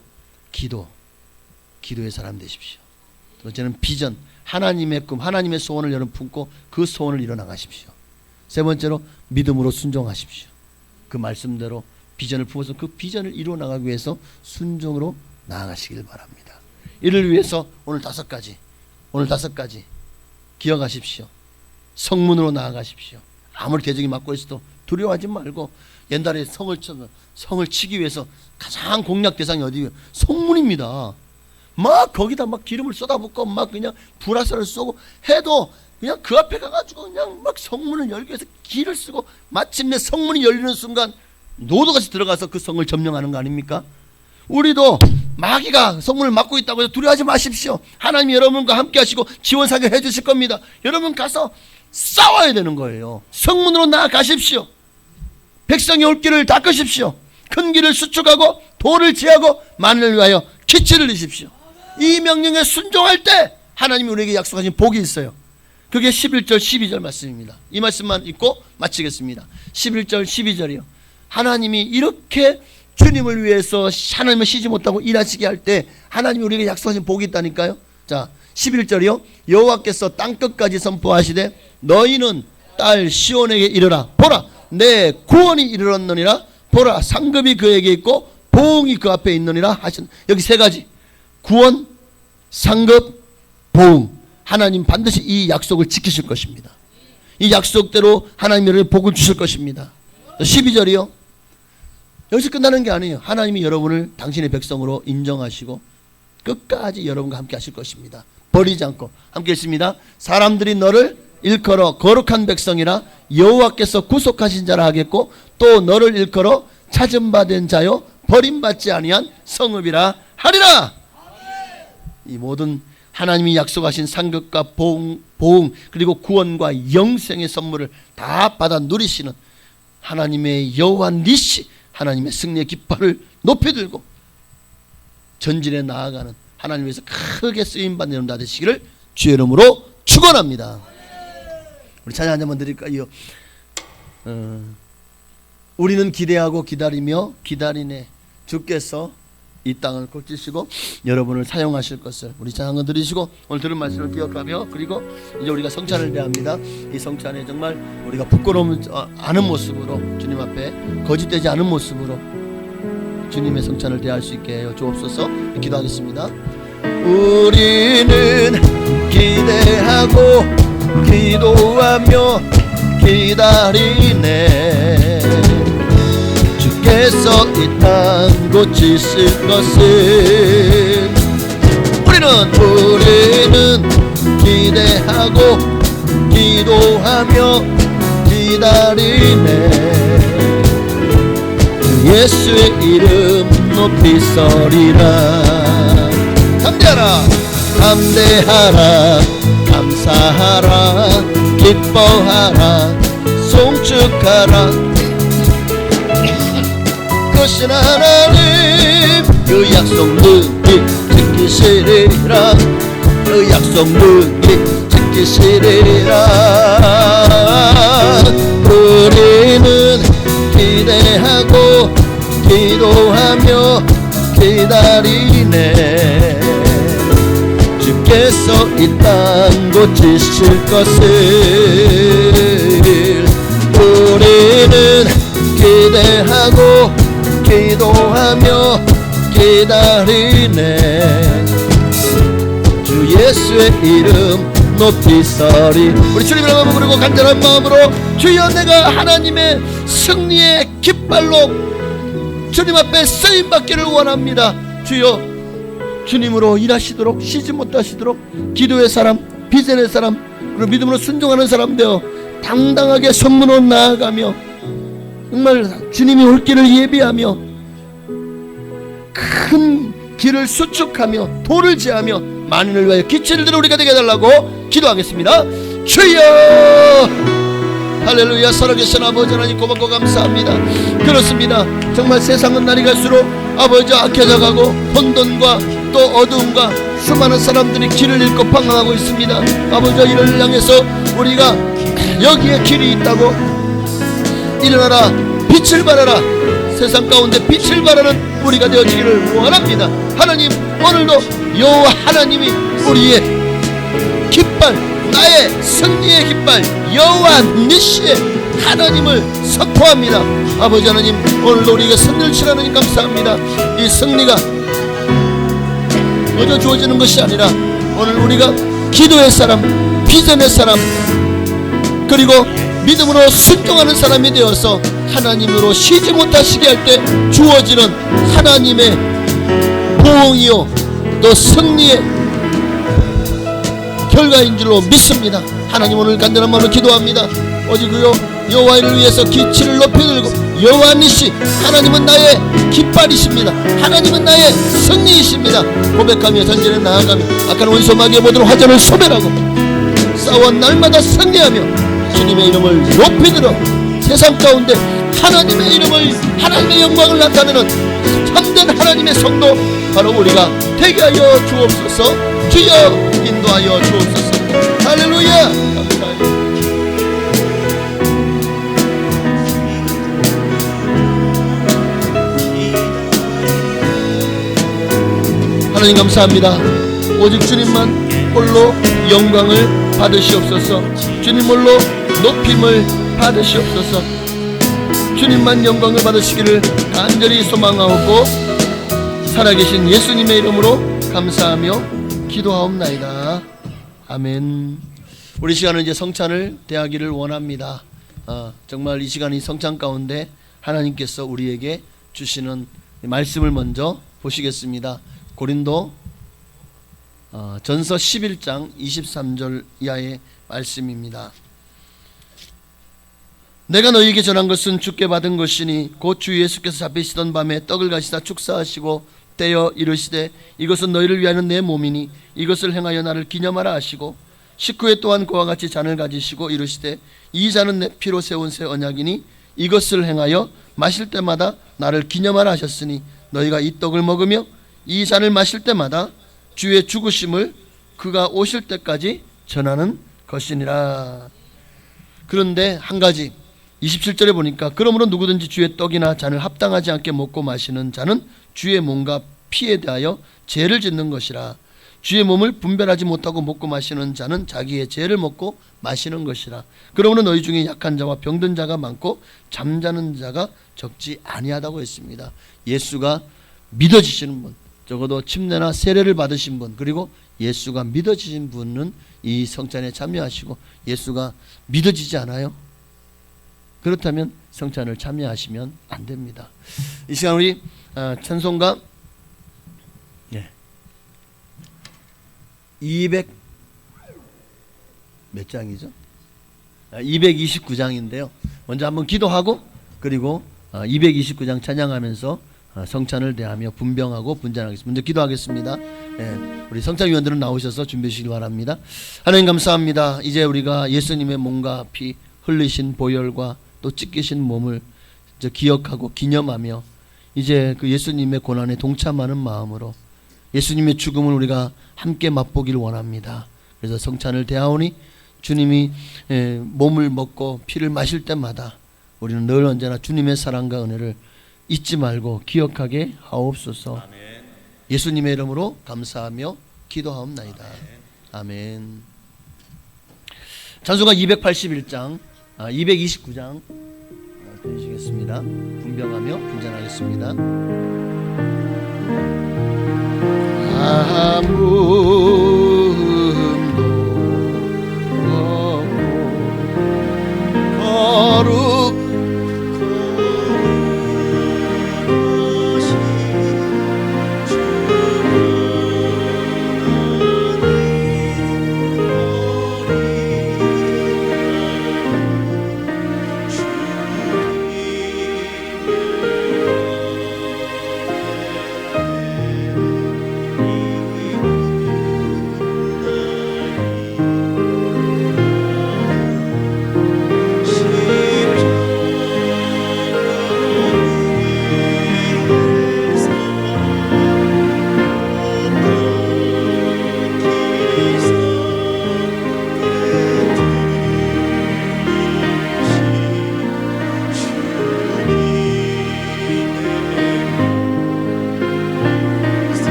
기도의 사람 되십시오. 둘째는 비전, 하나님의 꿈, 하나님의 소원을 여러분 품고 그 소원을 이뤄나가십시오. 세 번째로 믿음으로 순종하십시오. 그 말씀대로 비전을 품어서 그 비전을 이루어나가기 위해서 순종으로 나아가시길 바랍니다. 이를 위해서 오늘 5가지 기억하십시오. 성문으로 나아가십시오. 아무리 대적이 맞고 있어도 두려워하지 말고 옛날에 성을 치기 위해서 가장 공략 대상이 어디예요? 성문입니다. 막 거기다 막 기름을 쏟아붓고 막 그냥 불화살을 쏘고 해도 그냥 그 앞에 가가지고 그냥 막 성문을 열기 위해서 기를 쓰고 마침내 성문이 열리는 순간 노도같이 들어가서 그 성을 점령하는 거 아닙니까? 우리도 마귀가 성문을 막고 있다고 해서 두려워하지 마십시오. 하나님이 여러분과 함께 하시고 지원 사격해 주실 겁니다. 여러분 가서 싸워야 되는 거예요. 성문으로 나아가십시오. 백성이 올 길을 닦으십시오. 큰 길을 수축하고 돌을 제하고 만을 위하여 기치를 내십시오. 이 명령에 순종할 때 하나님이 우리에게 약속하신 복이 있어요. 그게 11절 12절 말씀입니다. 이 말씀만 읽고 마치겠습니다. 11절 12절이요. 하나님이 이렇게 주님을 위해서 하나님을 쉬지 못하고 일하시게 할 때 하나님이 우리에게 약속하신 복이 있다니까요. 자, 11절이요. 여호와께서 땅끝까지 선포하시되 너희는 딸 시온에게 이르라. 보라, 내 구원이 이르렀느니라. 보라, 상급이 그에게 있고 보응이 그 앞에 있느니라 하신. 여기 세 가지: 구원, 상급, 보응. 하나님 반드시 이 약속을 지키실 것입니다. 이 약속대로 하나님이 복을 주실 것입니다. 12절이요. 여기서 끝나는 게 아니에요. 하나님이 여러분을 당신의 백성으로 인정하시고 끝까지 여러분과 함께 하실 것입니다. 버리지 않고. 함께 읽습니다. 사람들이 너를 일컬어 거룩한 백성이라 여호와께서 구속하신 자라 하겠고 또 너를 일컬어 찾은 바 된 자요 버림받지 아니한 성읍이라 하리라. 이 모든 하나님이 약속하신 상급과 보응 그리고 구원과 영생의 선물을 다 받아 누리시는 하나님의 여호와 니시, 하나님의 승리의 깃발을 높이 들고 전진에 나아가는 하나님에서 크게 쓰임받는 여러분 다 되시기를 주의 이름으로 축원합니다. 우리 찬양 한 잔만 드릴까요? 우리는 기대하고 기다리며 기다리네. 주께서 이 땅을 꼴찌시고 여러분을 사용하실 것을 우리 찬양을 드리시고 오늘 들은 말씀을 기억하며 그리고 이제 우리가 성찬을 대합니다. 이 성찬에 정말 우리가 부끄러움 않은 모습으로 주님 앞에 거짓되지 않은 모습으로 주님의 성찬을 대할 수 있게 하여 주옵소서. 기도하겠습니다. 우리는 기대하고 기도하며 기다리네. 주께서 이 땅 고치실 것을 우리는 기대하고 기도하며 기다리네. 예수의 이름 높이 서리라. 담대하라 감사하라 기뻐하라 송축하라. 크신 하나님 그 약속 능히 지키시리라. 그 약속 능히 지키시리라. 우리는 기대하고 기도하며 기다리네. 주께서 이 땅 고치실 것을 우리는 기대하고 기도하며 기다리네. 주 예수의 이름 높이 서리. 우리 주님을 한번 부르고 간절한 마음으로 주여 내가 하나님의 승리의 깃발로 주님 앞에 쓰임받기를 원합니다. 주여 주님으로 일하시도록 쉬지 못하시도록 기도의 사람 비전의 사람 그리고 믿음으로 순종하는 사람 되어 당당하게 선문으로 나아가며 정말 주님이 올 길을 예비하며 큰 길을 수축하며 돌을 제하며 만인을 위하여 기치를 들어 우리가 되게 해달라고 기도하겠습니다. 주여 할렐루야. 살아계신 아버지 하나님 고맙고 감사합니다. 그렇습니다. 정말 세상은 날이 갈수록 아버지 악해져 가고 혼돈과 또 어두움과 수많은 사람들이 길을 잃고 방황하고 있습니다. 아버지 이를 향해서 우리가 여기에 길이 있다고 일어나라 빛을 발하라. 세상 가운데 빛을 발하는 우리가 되어지기를 원합니다. 하나님 오늘도 여호와 하나님이 우리의 깃발 나의 승리의 깃발 여호와 니시의 하나님을 선포합니다. 아버지 하나님 오늘도 우리에게 승리를 주시는 감사합니다. 이 승리가 어저 주어지는 것이 아니라 오늘 우리가 기도의 사람 비전의 사람 그리고 믿음으로 순종하는 사람이 되어서 하나님으로 쉬지 못하시게 할 때 주어지는 하나님의 보응이요 또 승리의 결과인 줄로 믿습니다. 하나님 오늘 간절한 마음으로 기도합니다. 오직 그요 여호와를 위해서 기치를 높이 들고 여호와 니시 하나님은 나의 깃발이십니다. 하나님은 나의 승리이십니다. 고백하며 전진에 나아가며 악한 원수 마귀의 모든 화전을 소멸하고 싸워 날마다 승리하며 주님의 이름을 높이 들어 세상 가운데 하나님의 이름을 하나님의 영광을 나타내는 참된 하나님의 성도 바로 우리가 되게 하여 주옵소서. 주여 인도하여 주옵소서. 할렐루야. 할렐루야. 감사합니다. 하나님 감사합니다. 오직 주님만 홀로 영광을 받으시옵소서. 주님 홀로 높임을 받으시옵소서. 주님만 영광을 받으시기를 간절히 소망하옵고 살아계신 예수님의 이름으로 감사하며 기도하옵나이다. 아멘. 우리 시간은 이제 성찬을 대하기를 원합니다. 정말 이 시간이 성찬 가운데 하나님께서 우리에게 주시는 말씀을 먼저 보시겠습니다. 고린도 전서 11장 23절 이하의 말씀입니다. 내가 너희에게 전한 것은 주께 받은 것이니 곧 주 예수께서 잡히시던 밤에 떡을 가시다 축사하시고 떼어 이르시되 이것은 너희를 위하는 내 몸이니 이것을 행하여 나를 기념하라 하시고 식후에 또한 그와 같이 잔을 가지시고 이르시되 이 잔은 내 피로 세운 새 언약이니 이것을 행하여 마실 때마다 나를 기념하라 하셨으니 너희가 이 떡을 먹으며 이 잔을 마실 때마다 주의 죽으심을 그가 오실 때까지 전하는 것이니라. 그런데 한 가지 27절에 보니까 그러므로 누구든지 주의 떡이나 잔을 합당하지 않게 먹고 마시는 자는 주의 몸과 피에 대하여 죄를 짓는 것이라. 주의 몸을 분별하지 못하고 먹고 마시는 자는 자기의 죄를 먹고 마시는 것이라. 그러므로 너희 중에 약한 자와 병든 자가 많고 잠자는 자가 적지 아니하다고 했습니다. 예수가 믿어지시는 분, 적어도 침례나 세례를 받으신 분, 그리고 예수가 믿어지신 분은 이 성찬에 참여하시고 예수가 믿어지지 않아요? 그렇다면 성찬을 참여하시면 안 됩니다. 이 시간 우리 찬송가 200 몇 장이죠? 229장인데요. 먼저 한번 기도하고 그리고 229장 찬양하면서 성찬을 대하며 분병하고 분잔하겠습니다. 먼저 기도하겠습니다. 우리 성찬위원들은 나오셔서 준비해 주시기 바랍니다. 하나님 감사합니다. 이제 우리가 예수님의 몸과 피 흘리신 보혈과 또 찢기신 몸을 기억하고 기념하며 이제 그 예수님의 고난에 동참하는 마음으로 예수님의 죽음을 우리가 함께 맛보기를 원합니다. 그래서 성찬을 대하오니 주님이 몸을 먹고 피를 마실 때마다 우리는 늘 언제나 주님의 사랑과 은혜를 잊지 말고 기억하게 하옵소서. 아멘. 예수님의 이름으로 감사하며 기도하옵나이다. 아멘. 찬송가 281장 229장 드리시겠습니다. 분병하며 분잔하겠습니다. 아무음도 없고 거룩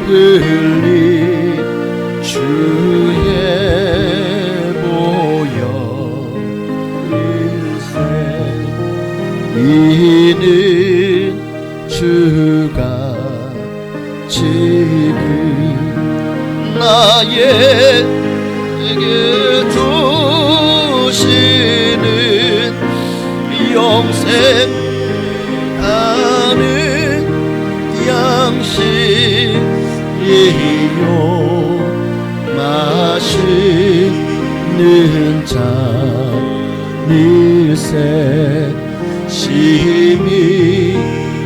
흘린 주의 보혈 일세 이는 주가 지금 나에게 주시는 영생 하는 양식이요 마시는 잔 일세 심히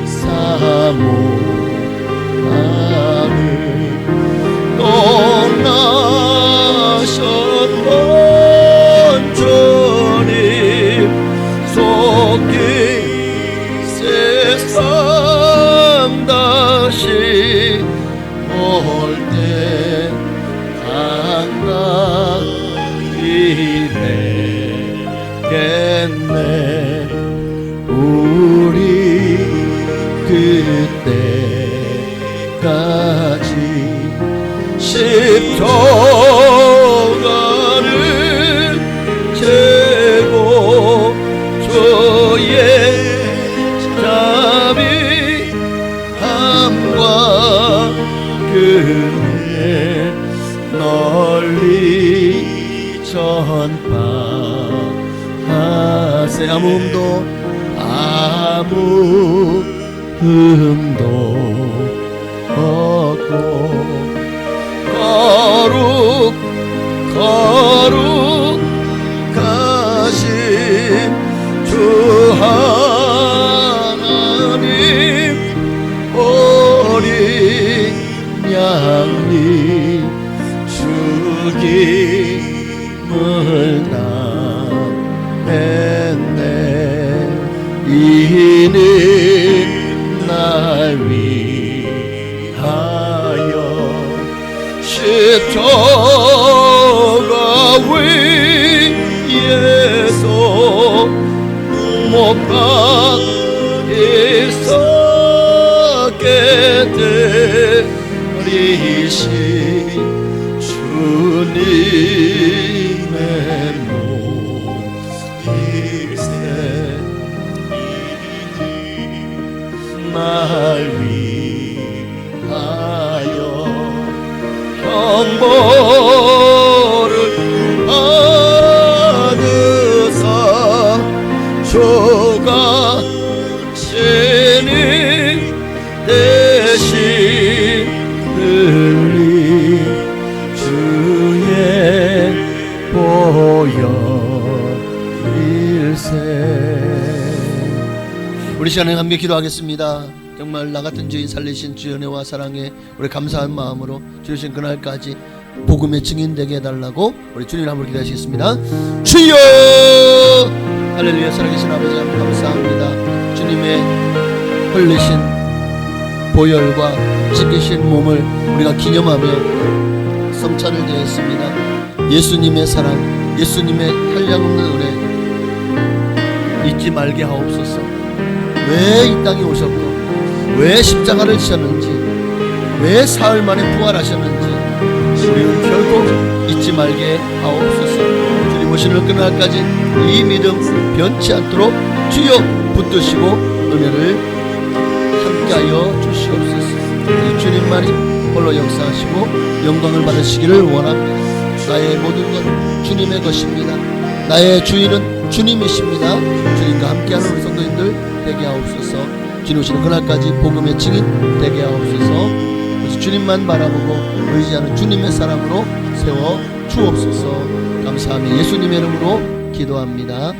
사 사모하는 떠나셨던 주님 속히 세상 다시 올 때 반갑이 되겠네. 우리 그때까지 십자가를 재고 주의 자비 함과 그네 널리 전파하세. 아무 흠도 없고 거룩하신 주 하나님 어린 양이 죽임을 당했네. 이는 날 위하여 십자가 위에서 못 박혀 서게 되리신 주님의 몸이세. 날 위하여 형벌을 받으사 주가 신이 대신 흘린 주의 보혈일세. 우리 시간에 함께 기도하겠습니다. 정말 나 같은 죄인 살리신 주의 은혜와 사랑에 우리 감사한 마음으로 주신 그날까지 복음의 증인 되게 해달라고 우리 주님 한번 기도하시겠습니다. 주여 할렐루야. 살아계신 아버지 하나님 감사합니다. 주님의 흘리신 보혈과 찢기신 몸을 우리가 기념하며 성찬을 드렸습니다. 예수님의 사랑, 예수님의 한량없는 은혜 잊지 말게 하옵소서. 왜 이 땅에 오셨고 왜 십자가를 지셨는지 왜 사흘 만에 부활하셨는지 우리는 결코 잊지 말게 하옵소서. 주님 오시는 그날까지 이 믿음 변치 않도록 주여 붙드시고 은혜를 함께하여 주시옵소서. 이 주님만이 홀로 역사하시고 영광을 받으시기를 원합니다. 나의 모든 것 주님의 것입니다. 나의 주인은 주님이십니다. 주님과 함께하는 우리 성도님들 되게 하옵소서. 주님 오시는 그날까지 복음의 증인 되게 하옵소서. 그래서 주님만 바라보고 의지하는 주님의 사랑으로 세워 주옵소서. 감사하며 예수님의 이름으로 기도합니다.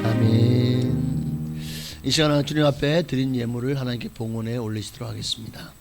아멘. 이 시간 주님 앞에 드린 예물을 하나님께 봉헌에 올리시도록 하겠습니다.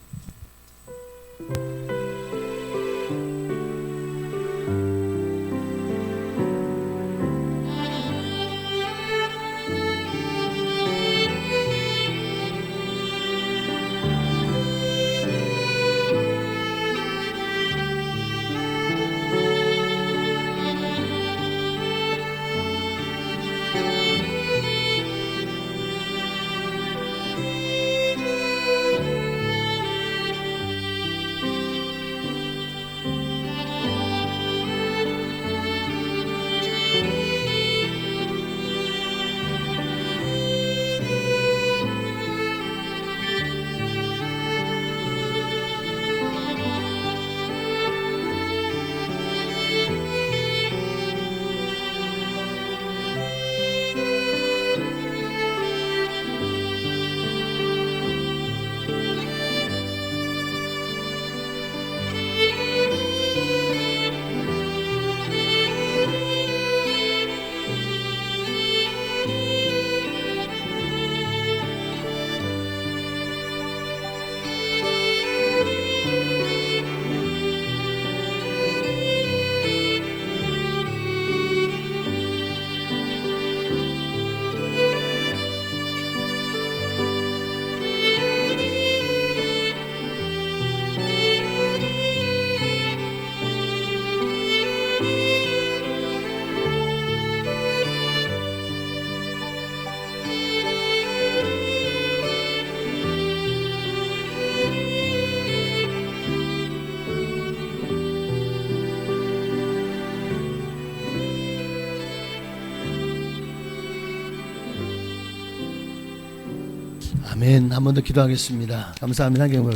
아멘. 한 번 더 기도하겠습니다. 감사합니다. 하나님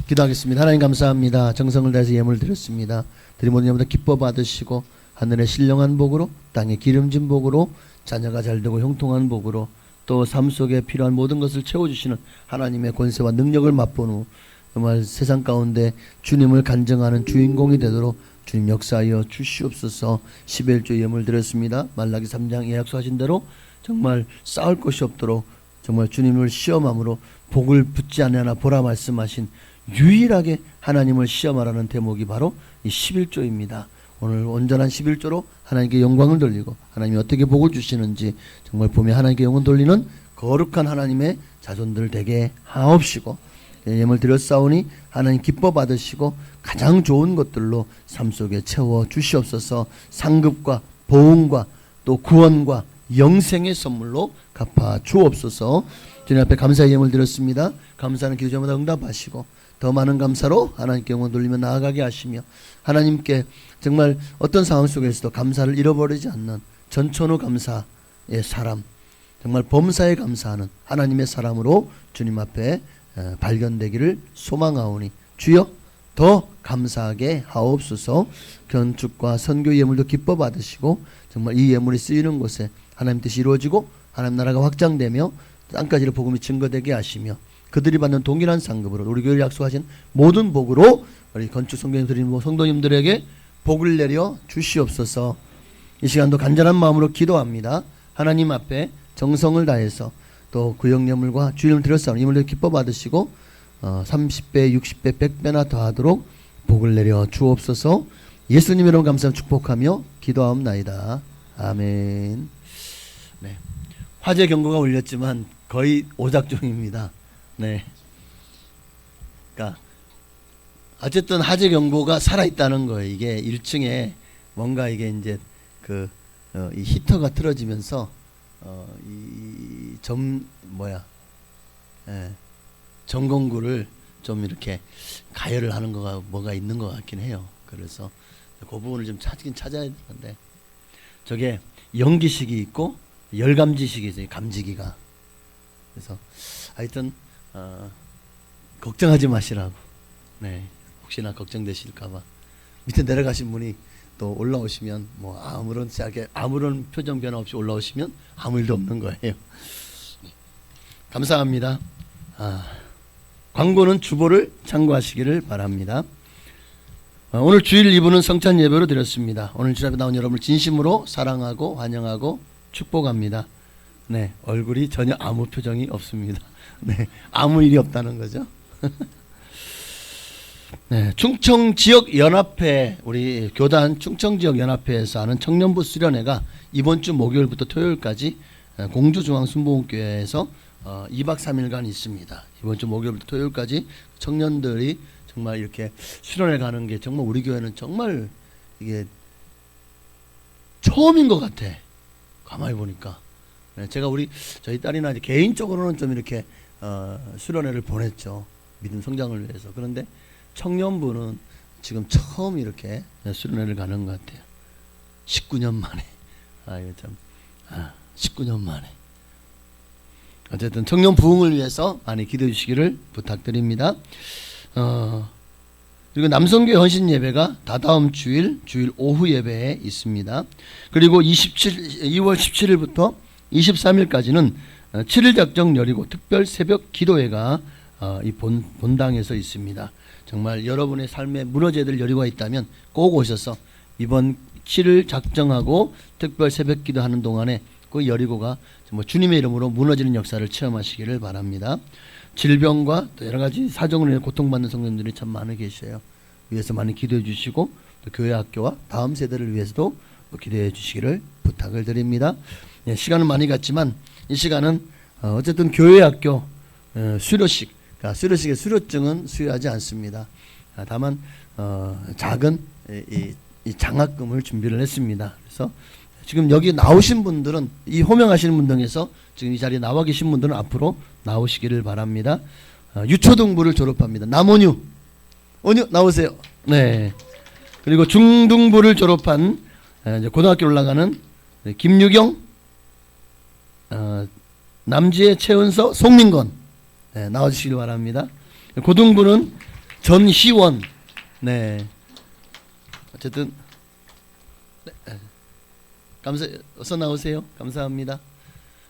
기도하겠습니다. 하나님 감사합니다. 정성을 다해서 예물 드렸습니다. 드린 모든 예물다 기뻐 받으시고 하늘의 신령한 복으로 땅의 기름진 복으로 자녀가 잘되고 형통한 복으로 또 삶 속에 필요한 모든 것을 채워주시는 하나님의 권세와 능력을 맛본 후 정말 세상 가운데 주님을 간증하는 주인공이 되도록 주님 역사하여 주시옵소서. 11조 예물 드렸습니다. 말라기 3장 약속하신 대로 정말 싸울 것이 없도록 정말 주님을 시험함으로 복을 붙지 않으나 보라 말씀하신 유일하게 하나님을 시험하라는 대목이 바로 이 11조입니다. 오늘 온전한 11조로 하나님께 영광을 돌리고 하나님이 어떻게 복을 주시는지 정말 보며 하나님께 영광 돌리는 거룩한 하나님의 자손들 되게 하옵시고 예물 드렸사오니 하나님 기뻐 받으시고 가장 좋은 것들로 삶 속에 채워 주시옵소서. 상급과 보응과 또 구원과 영생의 선물로 갚아 주옵소서. 주님 앞에 감사의 예물 드렸습니다. 감사하는 기도 제마다 응답하시고 더 많은 감사로 하나님께 영광 돌리며 나아가게 하시며 하나님께 정말 어떤 상황 속에서도 감사를 잃어버리지 않는 전천후 감사의 사람, 정말 범사에 감사하는 하나님의 사람으로 주님 앞에 발견되기를 소망하오니 주여 더 감사하게 하옵소서. 건축과 선교 예물도 기뻐 받으시고 정말 이 예물이 쓰이는 곳에 하나님 뜻이 이루어지고 하나님 나라가 확장되며 땅까지로 복음이 증거되게 하시며 그들이 받는 동일한 상급으로 우리 교회를 약속하신 모든 복으로 우리 건축 성도님 드리는 성도님들에게 복을 내려 주시옵소서. 이 시간도 간절한 마음으로 기도합니다. 하나님 앞에 정성을 다해서 또 구역예물과 주일을 드렸사오니 이물도 기뻐 받으시고 30배, 60배, 100배나 더하도록 복을 내려 주옵소서. 예수님 이름 감사함 축복하며 기도하옵나이다. 아멘. 네. 화재 경고가 울렸지만 거의 오작중입니다. 네. 그러니까 어쨌든 화재 경보가 살아 있다는 거예요. 이게 1층에 뭔가 이게 이제 이 히터가 틀어지면서 전공구를 좀 이렇게 가열을 하는 거가 뭐가 있는 것 같긴 해요. 그래서 그 부분을 좀 찾아야 되는데 저게 연기식이 있고 열감지식이 있어요. 감지기가. 그래서 하여튼 걱정하지 마시라고. 네. 혹시나 걱정되실까봐 밑에 내려가신 분이 또 올라오시면 뭐 아무런 표정 변화 없이 올라오시면 아무 일도 없는 거예요. 감사합니다. 광고는 주보를 참고하시기를 바랍니다. 오늘 주일 2부는 성찬 예배로 드렸습니다. 오늘 주일 앞에 나온 여러분을 진심으로 사랑하고 환영하고 축복합니다. 네, 얼굴이 전혀 아무 표정이 없습니다. 네, 아무 일이 없다는 거죠. 네, 충청지역연합회 우리 교단 충청지역연합회에서 하는 청년부 수련회가 이번 주 목요일부터 토요일까지 공주중앙순복음교회에서 2박 3일간 있습니다. 이번 주 목요일부터 토요일까지 청년들이 정말 이렇게 수련회 가는 게 정말 우리 교회는 정말 이게 처음인 것 같아. 가만히 보니까. 네, 제가 저희 딸이나 이제 개인적으로는 좀 이렇게 수련회를 보냈죠. 믿음 성장을 위해서. 그런데 청년부는 지금 처음 이렇게 수련회를 가는 것 같아요. 19년 만에. 이거 참 19년 만에. 어쨌든 청년 부흥을 위해서 많이 기도해 주시기를 부탁드립니다. 그리고 남성교회 헌신 예배가 다다음 주일 오후 예배에 있습니다. 그리고 2월 17일부터 23일까지는 7일 작정 여리고 특별 새벽 기도회가 이 본당에서 있습니다. 정말 여러분의 삶에 무너져야 될 여리고가 있다면 꼭 오셔서 이번 7일 작정하고 특별 새벽 기도하는 동안에 그 여리고가 정말 주님의 이름으로 무너지는 역사를 체험하시기를 바랍니다. 질병과 또 여러 가지 사정으로 인해 고통받는 성도님들이 참 많이 계셔요. 위해서 많이 기도해 주시고 또 교회 학교와 다음 세대를 위해서도 기도해 주시기를 부탁을 드립니다. 네, 시간은 많이 갔지만 이 시간은 어쨌든 교회 학교 수료식, 그러니까 수료식의 수료증은 수여하지 않습니다. 다만 작은 이 장학금을 준비를 했습니다. 그래서 지금 여기 나오신 분들은 이 호명하시는 분 중에서 지금 이 자리에 나와 계신 분들은 앞으로 나오시기를 바랍니다. 유초등부를 졸업합니다. 남원유 나오세요. 네. 그리고 중등부를 졸업한 이제 고등학교 올라가는 김유경 남지의 최은서, 송민건 네, 나와주시길 바랍니다. 고등부는 전희원. 네. 어쨌든 네. 어서 나오세요. 감사합니다.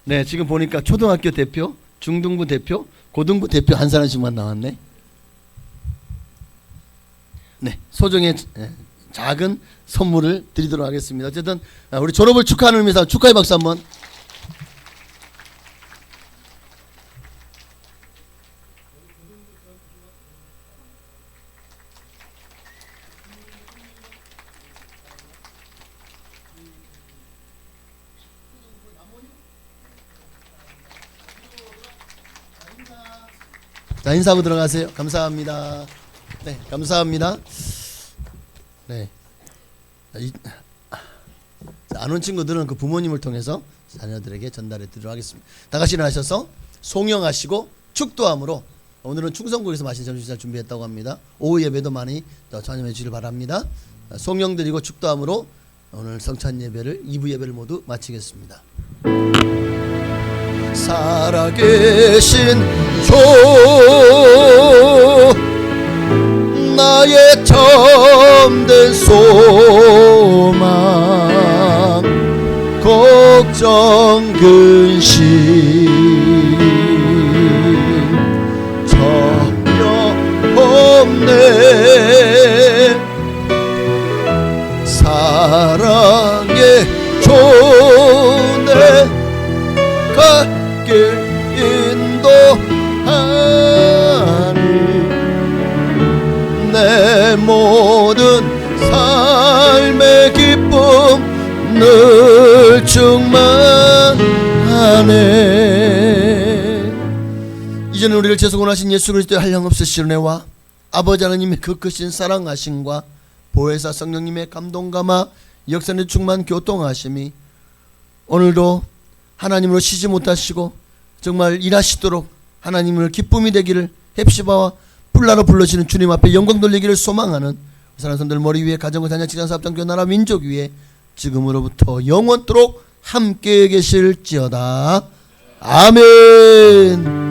네, 지금 보니까 초등학교 대표, 중등부 대표, 고등부 대표 한 사람씩만 나왔네. 네, 소정의 작은 선물을 드리도록 하겠습니다. 어쨌든 우리 졸업을 축하하는 의미에서 축하의 박수 한번. 자, 인사하고 들어가세요. 감사합니다. 네, 감사합니다. 네. 안 온 친구들은 그 부모님을 통해서 자녀들에게 전달해 드리도록 하겠습니다. 다 같이 일어나셔서 송영하시고 축도함으로 오늘은 충성국에서 마신 점심식사를 준비했다고 합니다. 오후 예배도 많이 더 참여해 주시길 바랍니다. 송영 드리고 축도함으로 오늘 성찬 예배를 2부 예배를 모두 마치겠습니다. 살아계신 주 나의 참된 소망 걱정 근심 전혀 없네 사랑의 주내 갓길 인도하니 내 모든 삶의 기쁨 늘 충만하네. 이제는 우리를 재소곤하신 예수 그리스도의 한량없으신 은혜와 아버지 하나님의 그 크신 사랑하심과 보혜사 성령님의 감동감화 역사의 충만 교통하심이 오늘도 하나님으로 쉬지 못하시고 정말 일하시도록 하나님을 기쁨이 되기를 헵시바와 뿔나로 불러시는 주님 앞에 영광 돌리기를 소망하는 사랑하는 손들 머리 위에 가정과 자녀 직장 사업 장교 나라 민족 위에 지금으로부터 영원토록 함께 계실지어다. 아멘.